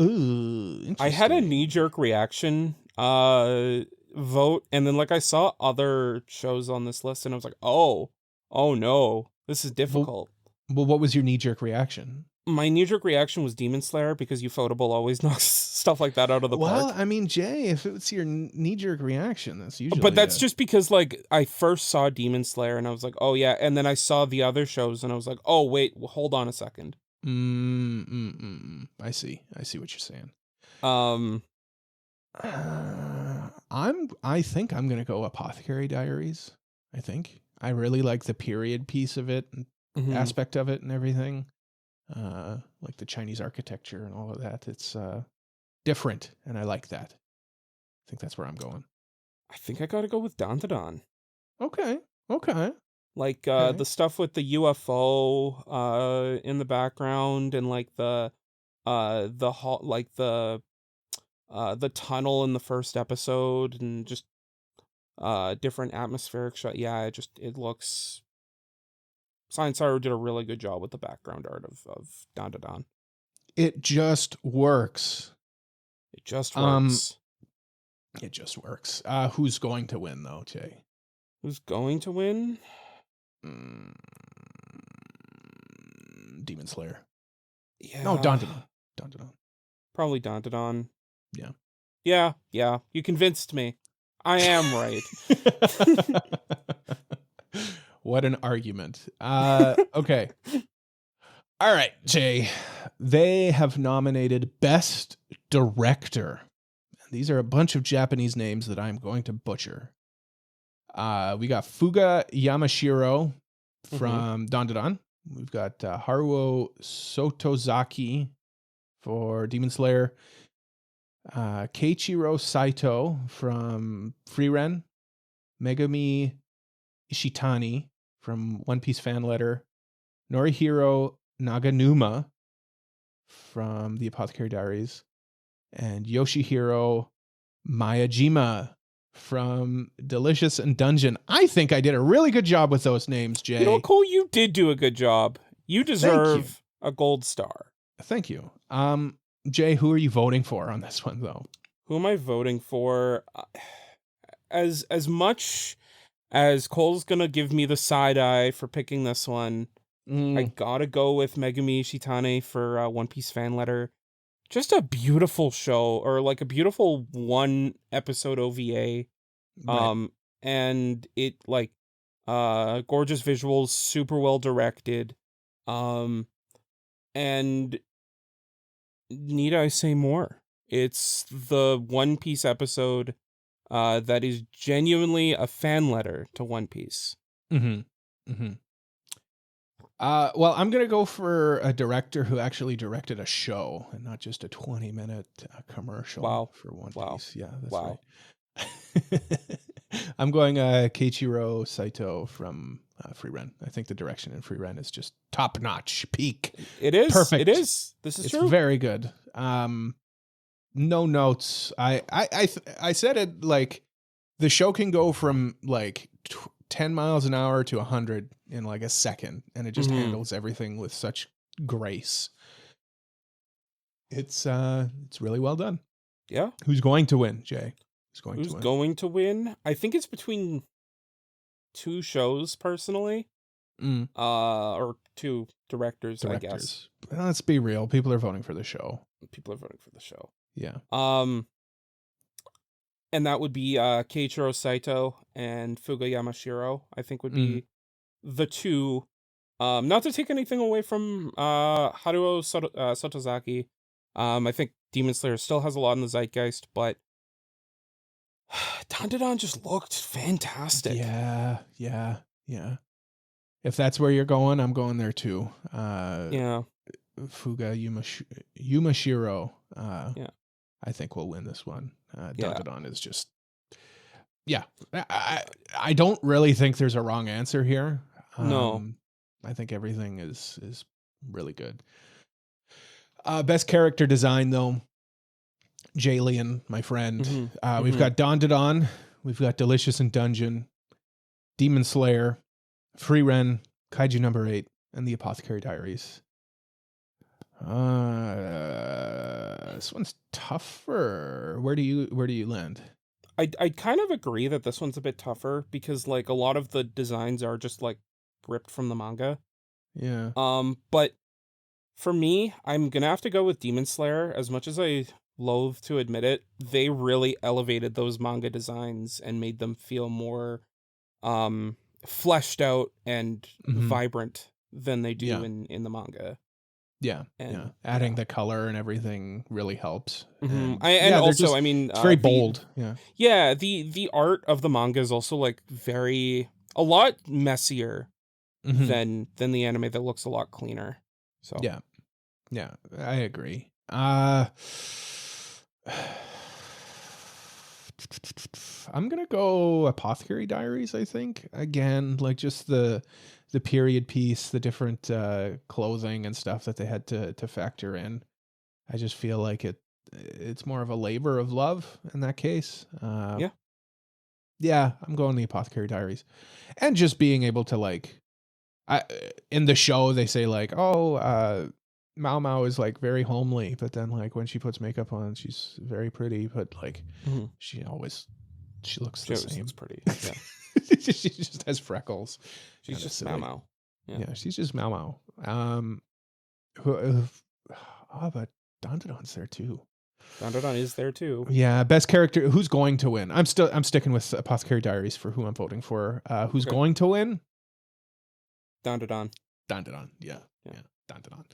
Ooh, interesting. I had a knee-jerk reaction vote, and then I saw other shows on this list, and I was like, oh no, this is difficult. Well, what was your knee-jerk reaction? My knee-jerk reaction was Demon Slayer, because Ufotable always knocks stuff like that out of the park. Well, I mean, Jay, if it's your knee-jerk reaction, that's usually... But that's just because, I first saw Demon Slayer, and I was like, oh, yeah, and then I saw the other shows, and I was like, oh, wait, hold on a second. I see what you're saying. I think I'm gonna go Apothecary Diaries. I really like the period piece of it, aspect of it, and everything. Like the Chinese architecture and all of that. It's different, and I like that. I think that's where I'm going. I think I gotta go with Dawn to Dawn. Okay. The stuff with the UFO in the background, and the tunnel in the first episode, and just different atmospheric shot. Yeah, it looks... Science Saru did a really good job with the background art of Dawn to Dawn. It just works. It just works. Who's going to win, though, Jay? Who's going to win? Demon Slayer. Yeah. No, Dawn to Dawn. Probably Dawn to Dawn. Yeah. Yeah. You convinced me. I am right. What an argument. Okay. All right, Jay. They have nominated Best Director. These are a bunch of Japanese names that I'm going to butcher. We got Fuga Yamashiro from Dawn to Dawn. We've got Haruo Sotozaki for Demon Slayer. Keiichiro Saito from Free Ren. Megumi Ishitani from One Piece Fan Letter. Norihiro Naganuma from The Apothecary Diaries. And Yoshihiro Miyajima from Delicious in Dungeon. I think I did a really good job with those names, Jay. You know, Cole, you did do a good job. You deserve a gold star. Thank you. Jay, who are you voting for on this one, though? Who am I voting for? As much as Cole's gonna give me the side eye for picking this one, I gotta go with Megumi Ishitani for One Piece Fan Letter. Just a beautiful show, or a beautiful one episode OVA. Right. And it gorgeous visuals, super well directed. And need I say more? It's the One Piece episode that is genuinely a fan letter to One Piece. Well, I'm going to go for a director who actually directed a show and not just a 20-minute commercial for One Piece. Yeah, that's right. I'm going Keiichiro Saito from Free Ren. I think the direction in Free Ren is just top-notch, peak. It is. Perfect. It is. This is true. It's very good. No notes. I said it the show can go from 10 miles an hour to 100 in a second, and it just handles everything with such grace. It's really well done. Yeah. Who's going to win, Jay? Who's going to win? I think it's between two shows, personally. Or two directors, I guess. Let's be real. People are voting for the show. Yeah. Yeah. And that would be Keiichiro Saito and Fuga Yamashiro, I think would be the two. Not to take anything away from Haruo Sotozaki. I think Demon Slayer still has a lot in the zeitgeist, but Dawn to Dawn just looked fantastic. Yeah. If that's where you're going, I'm going there too. Yeah. Fuga Yumashiro. Yeah. I think we'll win this one. Dawn to Dawn is just Yeah. I don't really think there's a wrong answer here. No. I think everything is really good. Best character design though, Jalian, my friend. We've got Don, we've got Delicious in Dungeon, Demon Slayer, Free Ren, Kaiju number 8, and the Apothecary Diaries. This one's tougher. Where do you land? I kind of agree that this one's a bit tougher because like a lot of the designs are just like ripped from the manga. Yeah. But for me, I'm gonna have to go with Demon Slayer. As much as I loathe to admit it, they really elevated those manga designs and made them feel more fleshed out and vibrant than they do in the manga. Yeah, and, adding the color and everything really helps. And also, I mean, it's very bold. Yeah, the art of the manga is also like a lot messier than the anime that looks a lot cleaner. So yeah, I agree. I'm gonna go Apothecary Diaries. I think again, like just the period piece, the different clothing and stuff that they had to factor in. I just feel like it's more of a labor of love in that case. Yeah, I'm going the Apothecary Diaries, and just being able to like, in the show they say like, oh, Mao Mao is like very homely, but then like when she puts makeup on, she's very pretty, but like she looks the same. Looks pretty. Yeah. She just has freckles. She's just Mao Mao. Yeah, she's just Mao Mao. But Dandadan's there too. Dandadan is there too. Yeah, best character. Who's going to win? I'm sticking with Apothecary Diaries for who I'm voting for. Who's going to win? Dandadan. Yeah. Dandadan.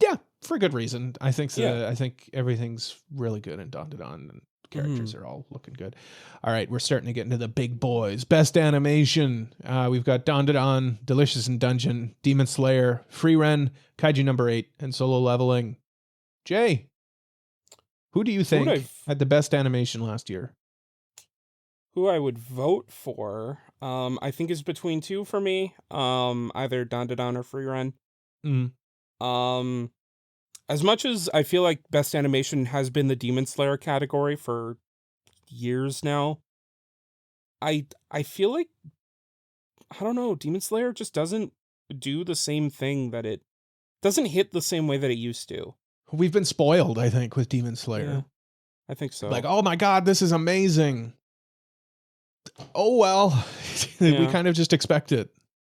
Yeah, for good reason. I think so. Yeah. I think everything's really good in Dandadan, and characters are all looking good. All right, we're starting to get into the big boys. Best animation. We've got Dandadan, Delicious in Dungeon, Demon Slayer, Free Ren, Kaiju number 8, and Solo Leveling. Jay, who do you think had the best animation last year? Who I would vote for, I think is between two for me. Either Dandadan or Free Ren. As much as I feel like best animation has been the Demon Slayer category for years now, I feel like, I don't know, Demon Slayer just doesn't do the same thing that it doesn't hit the same way that it used to. We've been spoiled, I think, with Demon Slayer. Yeah, I think so. Like, oh my God, this is amazing. Oh, well, we kind of just expect it.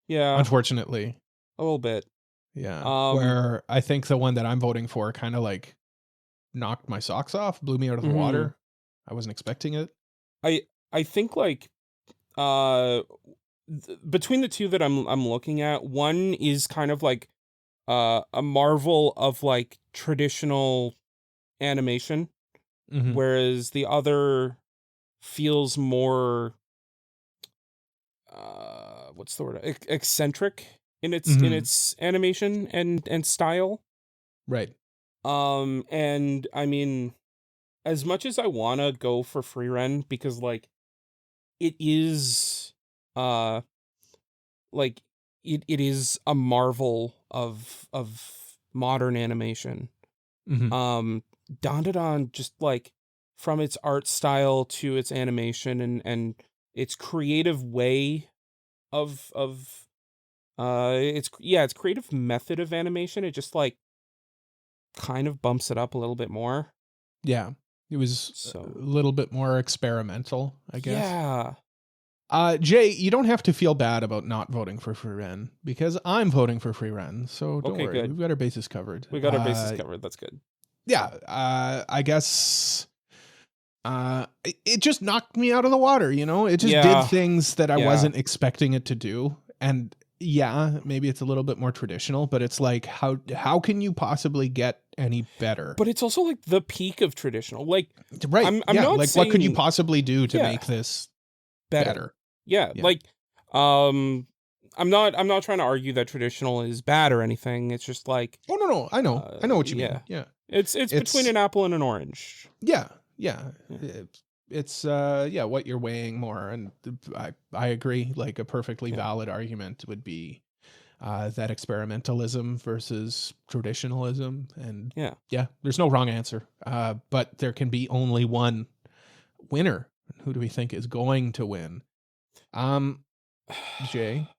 Yeah. Unfortunately. A little bit. Yeah. Where I think the one that I'm voting for kind of like knocked my socks off, blew me out of the water. I wasn't expecting it. I think like between the two that I'm looking at, one is kind of like a marvel of like traditional animation, whereas the other feels more what's the word, eccentric in its animation and style. Right. And I mean, as much as I want to go for Free Ren, because like it is like it is a marvel of modern animation. Dandadan, just like from its art style to its animation and its creative way of its creative method of animation, it just like kind of bumps it up a little bit more. Yeah. It was a little bit more experimental, I guess. Yeah. Jay, you don't have to feel bad about not voting for Free Ren, because I'm voting for Free Ren, so don't worry. Good. We've got our bases covered. We got our bases covered. That's good. Yeah. I guess it just knocked me out of the water, you know? It just did things that I wasn't expecting it to do. And yeah, maybe it's a little bit more traditional, but it's like, how can you possibly get any better? But it's also like the peak of traditional. Like, right. I'm not like, saying, what could you possibly do to make this better? Yeah. Like, I'm not trying to argue that traditional is bad or anything. It's just like, oh no, I know what you mean. Yeah. It's between an apple and an orange. Yeah. it's what you're weighing more, and I agree. Like a perfectly valid argument would be that experimentalism versus traditionalism, and there's no wrong answer. But there can be only one winner. Who do we think is going to win? Jay.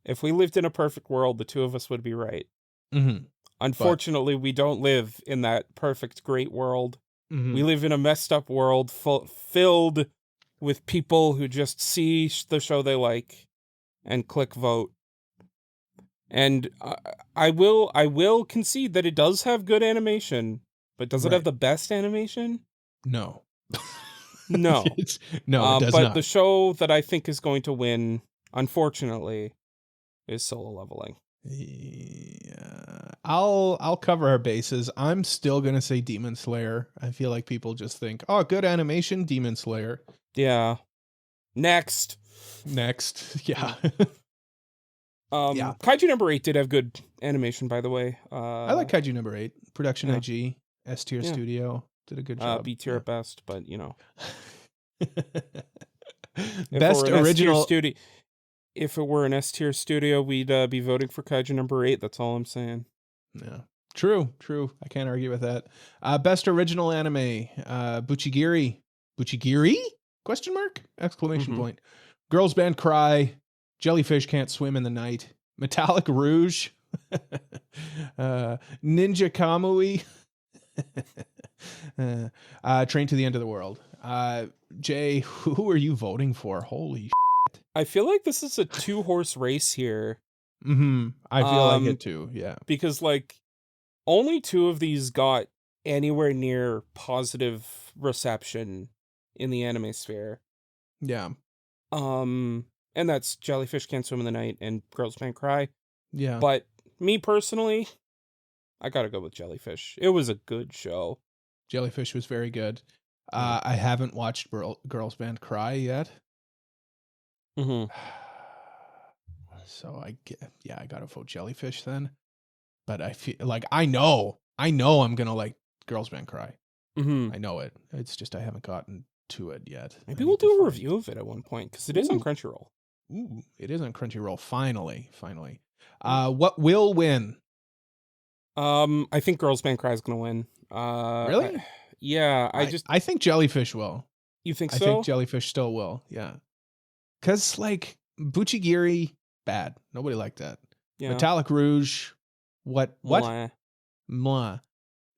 If we lived in a perfect world, the two of us would be right. Mm-hmm. Unfortunately, we don't live in that perfect, great world. Mm-hmm. We live in a messed up world filled with people who just see the show they like and click vote. And I will concede that it does have good animation, but does it have the best animation? No. No. No, it does but not. The show that I think is going to win, unfortunately, is Solo Leveling. Yeah. I'll cover our bases. I'm still gonna say Demon Slayer. I feel like people just think, oh, good animation, Demon Slayer. Yeah. Next. Yeah. Kaiju number 8 did have good animation, by the way. I like Kaiju number 8. Production IG, S tier studio did a good job. B tier at best, but you know. Best original studio. If it were an S tier studio, we'd be voting for Kaiju number 8. That's all I'm saying. Yeah. True. I can't argue with that. Best original anime, Buchigiri? Question mark? Exclamation point. Girls Band Cry, Jellyfish Can't Swim in the Night, Metallic Rouge, Ninja Kamui, Train to the End of the World. Jay, who are you voting for? Holy I feel like this is a 2-horse race here. I feel like it too, yeah. Because, like, only 2 of these got anywhere near positive reception in the anime sphere. Yeah. And that's Jellyfish Can't Swim in the Night and Girls Band Cry. Yeah. But me personally, I gotta go with Jellyfish. It was a good show. Jellyfish was very good. I haven't watched Girls Band Cry yet. So I gotta vote Jellyfish then. But I feel like I know I'm gonna like Girls Band Cry. I know it. It's just I haven't gotten to it yet. Maybe we'll do a review of it at one point because it is on Crunchyroll. Ooh, it is on Crunchyroll. Finally. What will win? I think Girls Band Cry is gonna win. Really? I think Jellyfish will. You think so? I think Jellyfish still will. Yeah. Because, like, Buchigiri, bad. Nobody liked that. Yeah. Metallic Rouge, what? Mwah.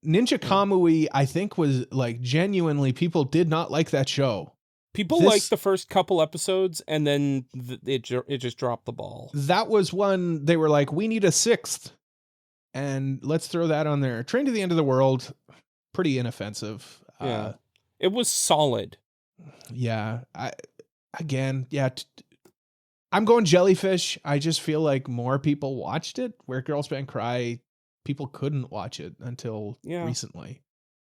Ninja Kamui, I think, was, like, genuinely, people did not like that show. People liked the first couple episodes, and then it just dropped the ball. That was one, they were like, we need a 6th, and let's throw that on there. Train to the End of the World, pretty inoffensive. Yeah. It was solid. Yeah. I'm going Jellyfish. I just feel like more people watched it, where Girls Band Cry, people couldn't watch it until recently.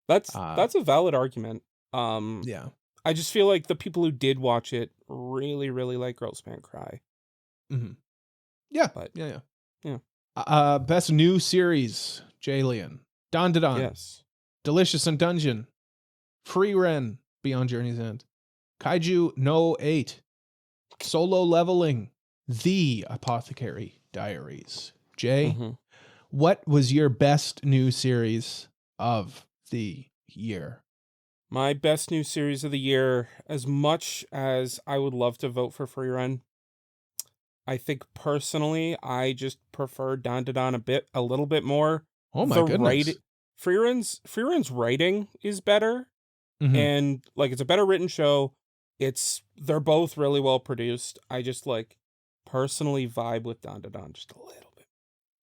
That's a valid argument. Yeah. I just feel like the people who did watch it really, really like Girls Band Cry. Yeah. But, yeah. Best new series, Jalian. Don. Yes. Delicious in Dungeon. Free Ren, Beyond Journey's End. Kaiju No 8. Solo Leveling. The Apothecary Diaries. Jay, what was your best new series of the year? My best new series of the year, as much as I would love to vote for Free Run, I think personally I just prefer Don a little bit more. Oh my goodness. Free Run's writing is better. And like it's a better written show. They're both really well produced. I just like personally vibe with Don just a little bit.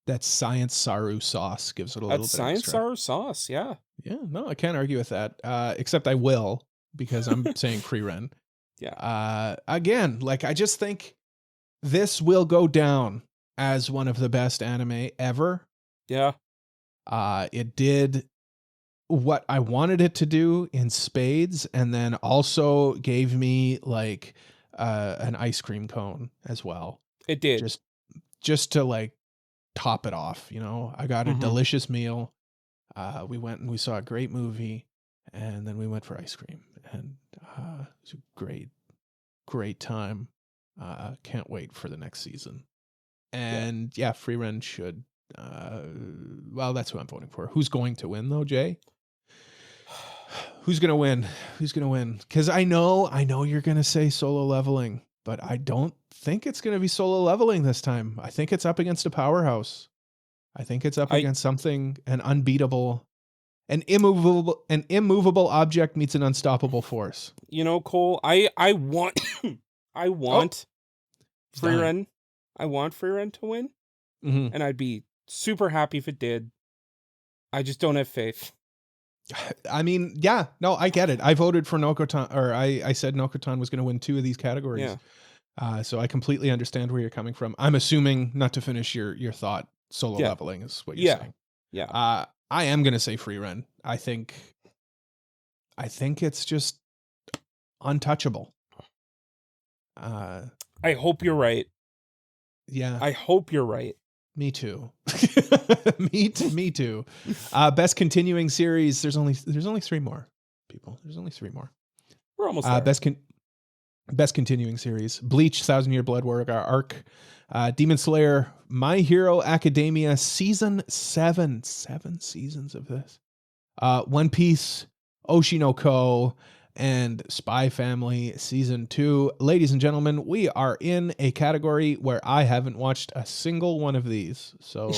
That Science Saru sauce gives it a little bit Science extra. Saru sauce, yeah. Yeah, no, I can't argue with that. Except I will, because I'm saying Free Ren. Yeah. Again, like I just think this will go down as one of the best anime ever. Yeah. It did what I wanted it to do in spades, and then also gave me like an ice cream cone as well. It did. Just to like top it off, you know. I got a delicious meal. We went and we saw a great movie, and then we went for ice cream. and it's a great time. Can't wait for the next season. And yeah, Frieren should. Well, that's who I'm voting for. Who's going to win though, Jay? Who's gonna win? Who's gonna win? Because I know you're gonna say Solo Leveling, but I don't think it's gonna be Solo Leveling this time. I think it's up against a powerhouse. I think it's up against something, an unbeatable, an immovable object meets an unstoppable force. You know, Cole, I want Frieren. I want Frieren to win, and I'd be super happy if it did. I just don't have faith. I mean, yeah, no, I get it. I voted for Nokotan, or I said Nokotan was going to win 2 of these categories. Yeah. So I completely understand where you're coming from. I'm assuming, not to finish your thought, Solo Leveling is what you're saying. Yeah. I am going to say Frieren. I think it's just untouchable. I hope you're right. Yeah. I hope you're right. Me too. me too. Best continuing series. There's only 3 more people. There's only 3 more. We're almost there. Best continuing series: Bleach, 1,000-Year Blood Warrior Arc, Demon Slayer, My Hero Academia, season 7. 7 seasons of this. One Piece, Oshinoko, and Spy Family season 2. Ladies and gentlemen, we are in a category where I haven't watched a single one of these. So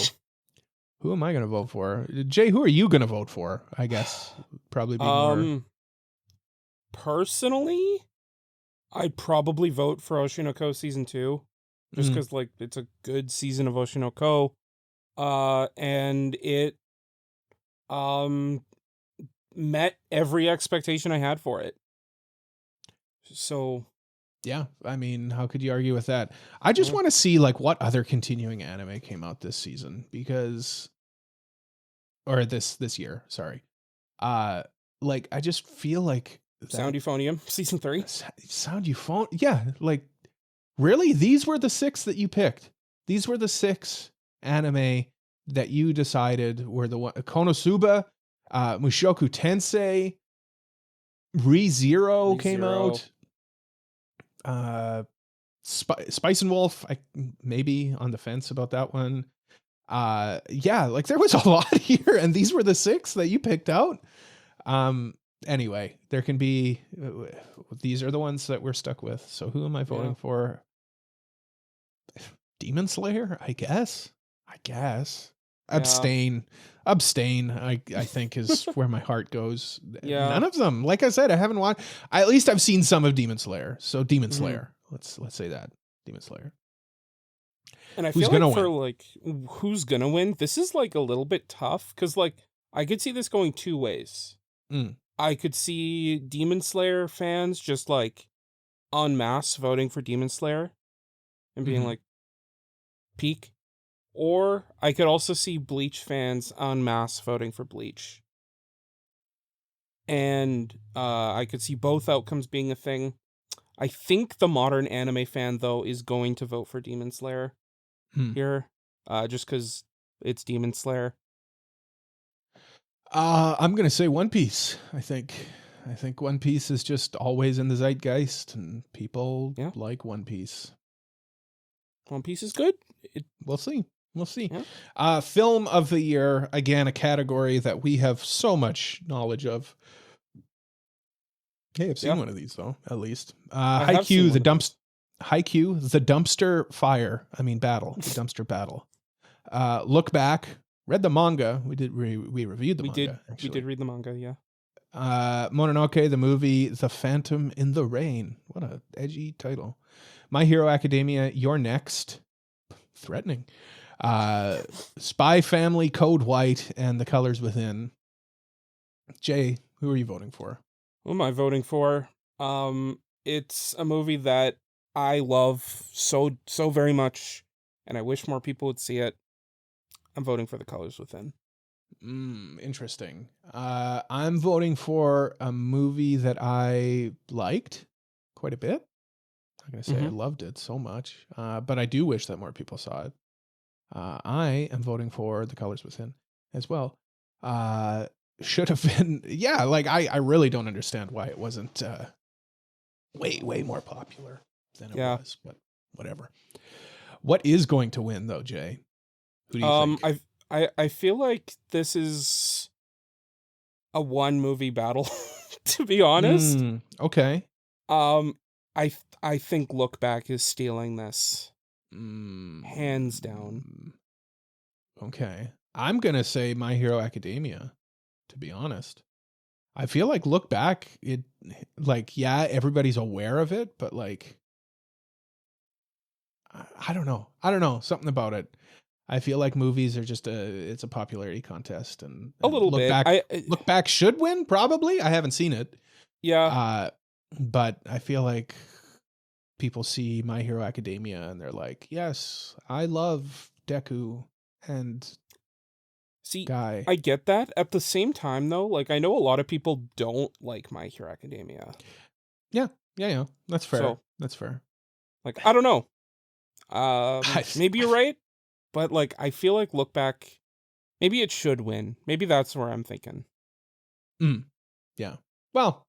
who am I going to vote for? Jay, who are you going to vote for? I guess probably be more. Personally, I'd probably vote for Oshinoko season 2 just because like it's a good season of Oshinoko. And it met every expectation I had for it. So yeah, I mean, how could you argue with that? I just want to see like what other continuing anime came out this season or this year, sorry. Like I just feel like Sound Euphonium season 3. Sound Euphonium. Yeah, like really, these were the 6 that you picked. These were the 6 anime that you decided were the one. Konosuba, Mushoku Tensei, ReZero came out. Spice and Wolf, I maybe on the fence about that one. Yeah, like there was a lot here, and these were the 6 that you picked out. Anyway, there can be these are the ones that we're stuck with. So who am I voting for? Demon Slayer, I guess. Abstain. I think is where my heart goes. None of them. Like I said, I haven't watched. At least I've seen some of Demon Slayer. So Demon Slayer. Let's say that Demon Slayer. And I feel like for like who's gonna win, this is like a little bit tough because like I could see this going 2 ways. I could see Demon Slayer fans just like en masse voting for Demon Slayer and being like peak. Or I could also see Bleach fans en masse voting for Bleach. And I could see both outcomes being a thing. I think the modern anime fan, though, is going to vote for Demon Slayer here, just because it's Demon Slayer. I'm going to say One Piece. I think One Piece is just always in the zeitgeist, and people like One Piece. One Piece is good. We'll see. Film of the year, again, a category that we have so much knowledge of. Hey, I've seen one of these though, at least. Haikyuu, the dumpster fire. I mean, battle, the dumpster battle. Look Back. Read the manga. We reviewed the manga. We did read the manga. Yeah. Mononoke, the movie, The Phantom in the Rain. What a edgy title. My Hero Academia, You're Next. Threatening. Spy Family, Code White, and The Colors Within. Jay, who are you voting for? Who am I voting for? It's a movie that I love so very much, and I wish more people would see it. I'm voting for The Colors Within. Interesting. I'm voting for a movie that I liked quite a bit. I'm going to say I loved it so much, but I do wish that more people saw it. I am voting for The Colors Within as well. should have been, yeah, like I really don't understand why it wasn't way more popular than it was, but whatever. What is going to win though, Jay? Who do you think? I feel like this is a one movie battle, to be honest. Okay. I think Look Back is stealing this. Hands down. Okay. I'm going to say My Hero Academia, to be honest. I feel like Look Back, it like, yeah, everybody's aware of it, but like, I don't know. I don't know. Something about it. I feel like movies are just it's a popularity contest, and a little Look bit. Back, Look Back should win, probably. I haven't seen it. Yeah. But I feel like people see My Hero Academia and they're like, yes, I love Deku and Guy. I get that. At the same time, though, like, I know a lot of people don't like My Hero Academia. Yeah. That's fair. So, that's fair. Like, I don't know. Maybe you're right, but like, I feel like Look Back, maybe it should win. Maybe that's where I'm thinking. Yeah. Well,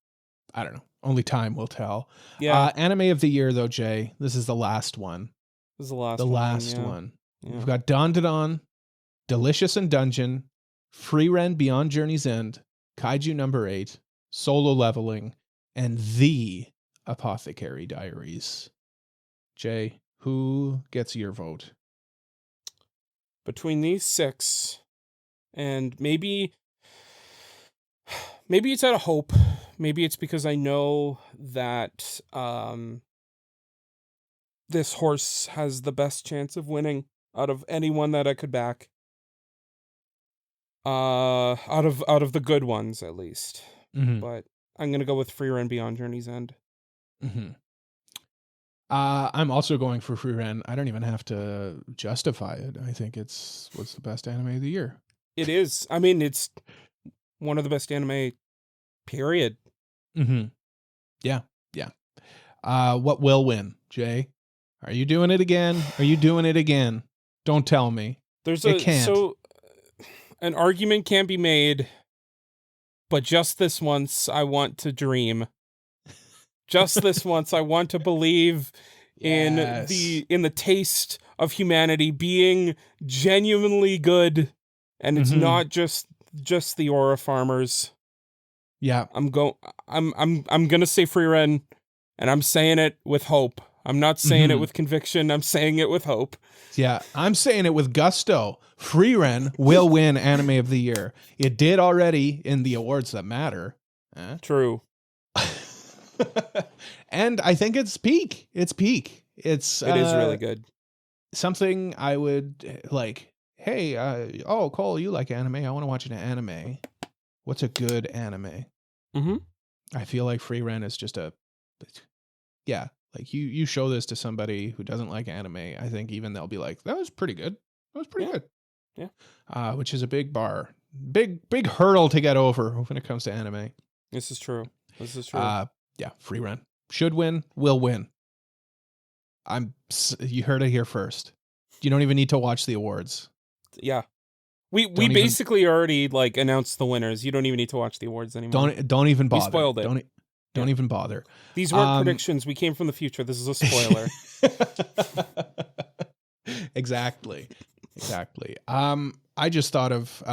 I don't know. Only time will tell. Yeah. Anime of the year, though, Jay. This is the last one. This is the last one. Yeah. We've got Dawn to Dawn, Delicious in Dungeon, Free Ren Beyond Journey's End, Kaiju number 8, Solo Leveling, and The Apothecary Diaries. Jay, who gets your vote? Between these 6, and maybe it's out of hope. Maybe it's because I know that this horse has the best chance of winning out of anyone that I could back. Out of the good ones, at least. But I'm gonna go with Free Ren Beyond Journey's End. I'm also going for Free Ren. I don't even have to justify it. I think what's the best anime of the year. It is. I mean, it's one of the best anime, period. Yeah. What will win, Jay? Are you doing it again? Don't tell me. An argument can be made, but just this once, I want to dream. Just this once, I want to believe in the taste of humanity being genuinely good, and it's not just the aura farmers. Yeah, I'm gonna say Free Ren, and I'm saying it with hope. I'm not saying it with conviction. I'm saying it with hope. Yeah, I'm saying it with gusto. Free Ren will win Anime of the Year. It did already in the awards that matter. True. And I think it's peak. It is really good. Something I would like, hey, Cole, you like anime. I want to watch an anime. What's a good anime? I feel like Free Ren is just like you show this to somebody who doesn't like anime, I think even they'll be like, that was pretty good. Good. Yeah. Which is a big bar. Big hurdle to get over when it comes to anime. This is true. Yeah, Free Ren. Should win, will win. You heard it here first. You don't even need to watch the awards. Yeah. We basically already like announced the winners. You don't even need to watch the awards anymore. Don't even bother. We spoiled it. Don't even bother. These weren't predictions. We came from the future. This is a spoiler. Exactly. I just thought of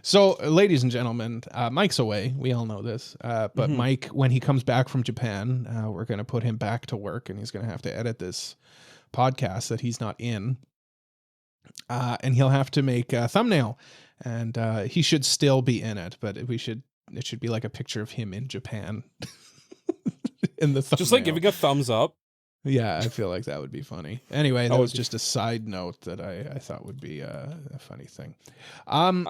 so, ladies and gentlemen, Mike's away. We all know this. But Mike, when he comes back from Japan, we're going to put him back to work, and he's going to have to edit this podcast that he's not in. And he'll have to make a thumbnail, and he should still be in it, but it should be like a picture of him in Japan in the thumbnail. Just like giving a thumbs up. Yeah, I feel like that would be funny. Anyway, that was just a side note that I thought would be a funny thing. I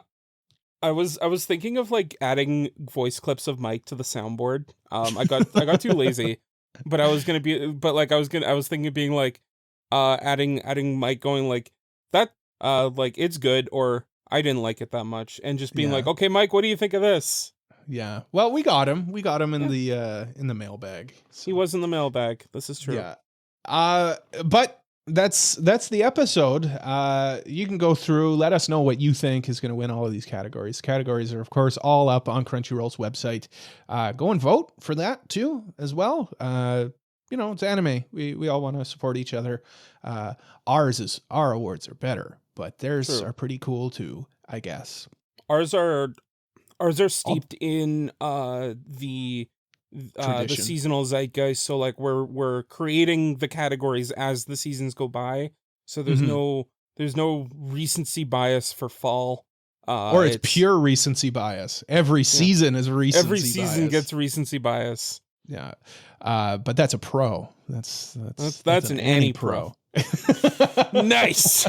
was thinking of like adding voice clips of Mike to the soundboard. I got too lazy, but I was thinking of being like adding Mike going like that like it's good, or I didn't like it that much, and just being like, okay, Mike, what do you think of this? Yeah. Well, we got him in the mailbag. So. He was in the mailbag. This is true. Yeah. But that's the episode. You can go through, let us know what you think is going to win all of these categories. Categories are, of course, all up on Crunchyroll's website. Go and vote for that too, as well. It's anime. We all want to support each other. Our awards are better, but theirs are pretty cool too, I guess. Ours are steeped in the seasonal zeitgeist. So like we're creating the categories as the seasons go by. So there's no recency bias for fall. Or it's pure recency bias. Every season is recency bias. Every season gets recency bias. Yeah. But that's a pro. That's an AniPro. Nice.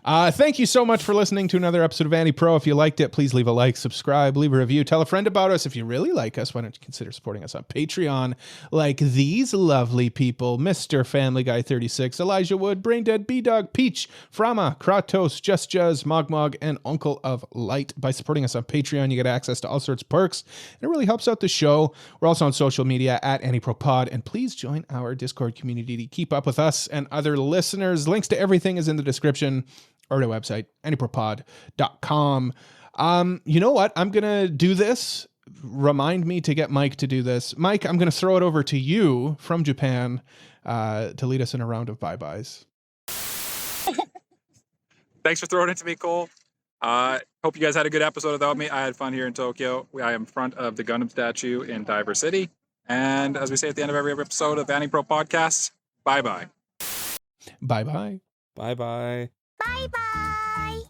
Thank you so much for listening to another episode of AniPro. If you liked it, please leave a like, subscribe, leave a review, tell a friend about us. If you really like us, why don't you consider supporting us on Patreon, like these lovely people: Mr. Family Guy 36, Elijah Wood, Braindead, B-Dog, Peach, Frama, Kratos, Just Juzz, Mogmog, and Uncle of Light. By supporting us on Patreon, you get access to all sorts of perks, and it really helps out the show. We're also on social media at anipropod, and please join our Discord community to keep up with us and other listeners. Links to everything is in the description, or the website, anipropod.com. You know what? I'm going to do this. Remind me to get Mike to do this. Mike, I'm going to throw it over to you from Japan to lead us in a round of bye-byes. Thanks for throwing it to me, Cole. Hope you guys had a good episode without me. I had fun here in Tokyo. I am in front of the Gundam statue in Diver City. And as we say at the end of every episode of AniPro Podcasts, bye-bye. Bye-bye. Bye-bye. Bye-bye.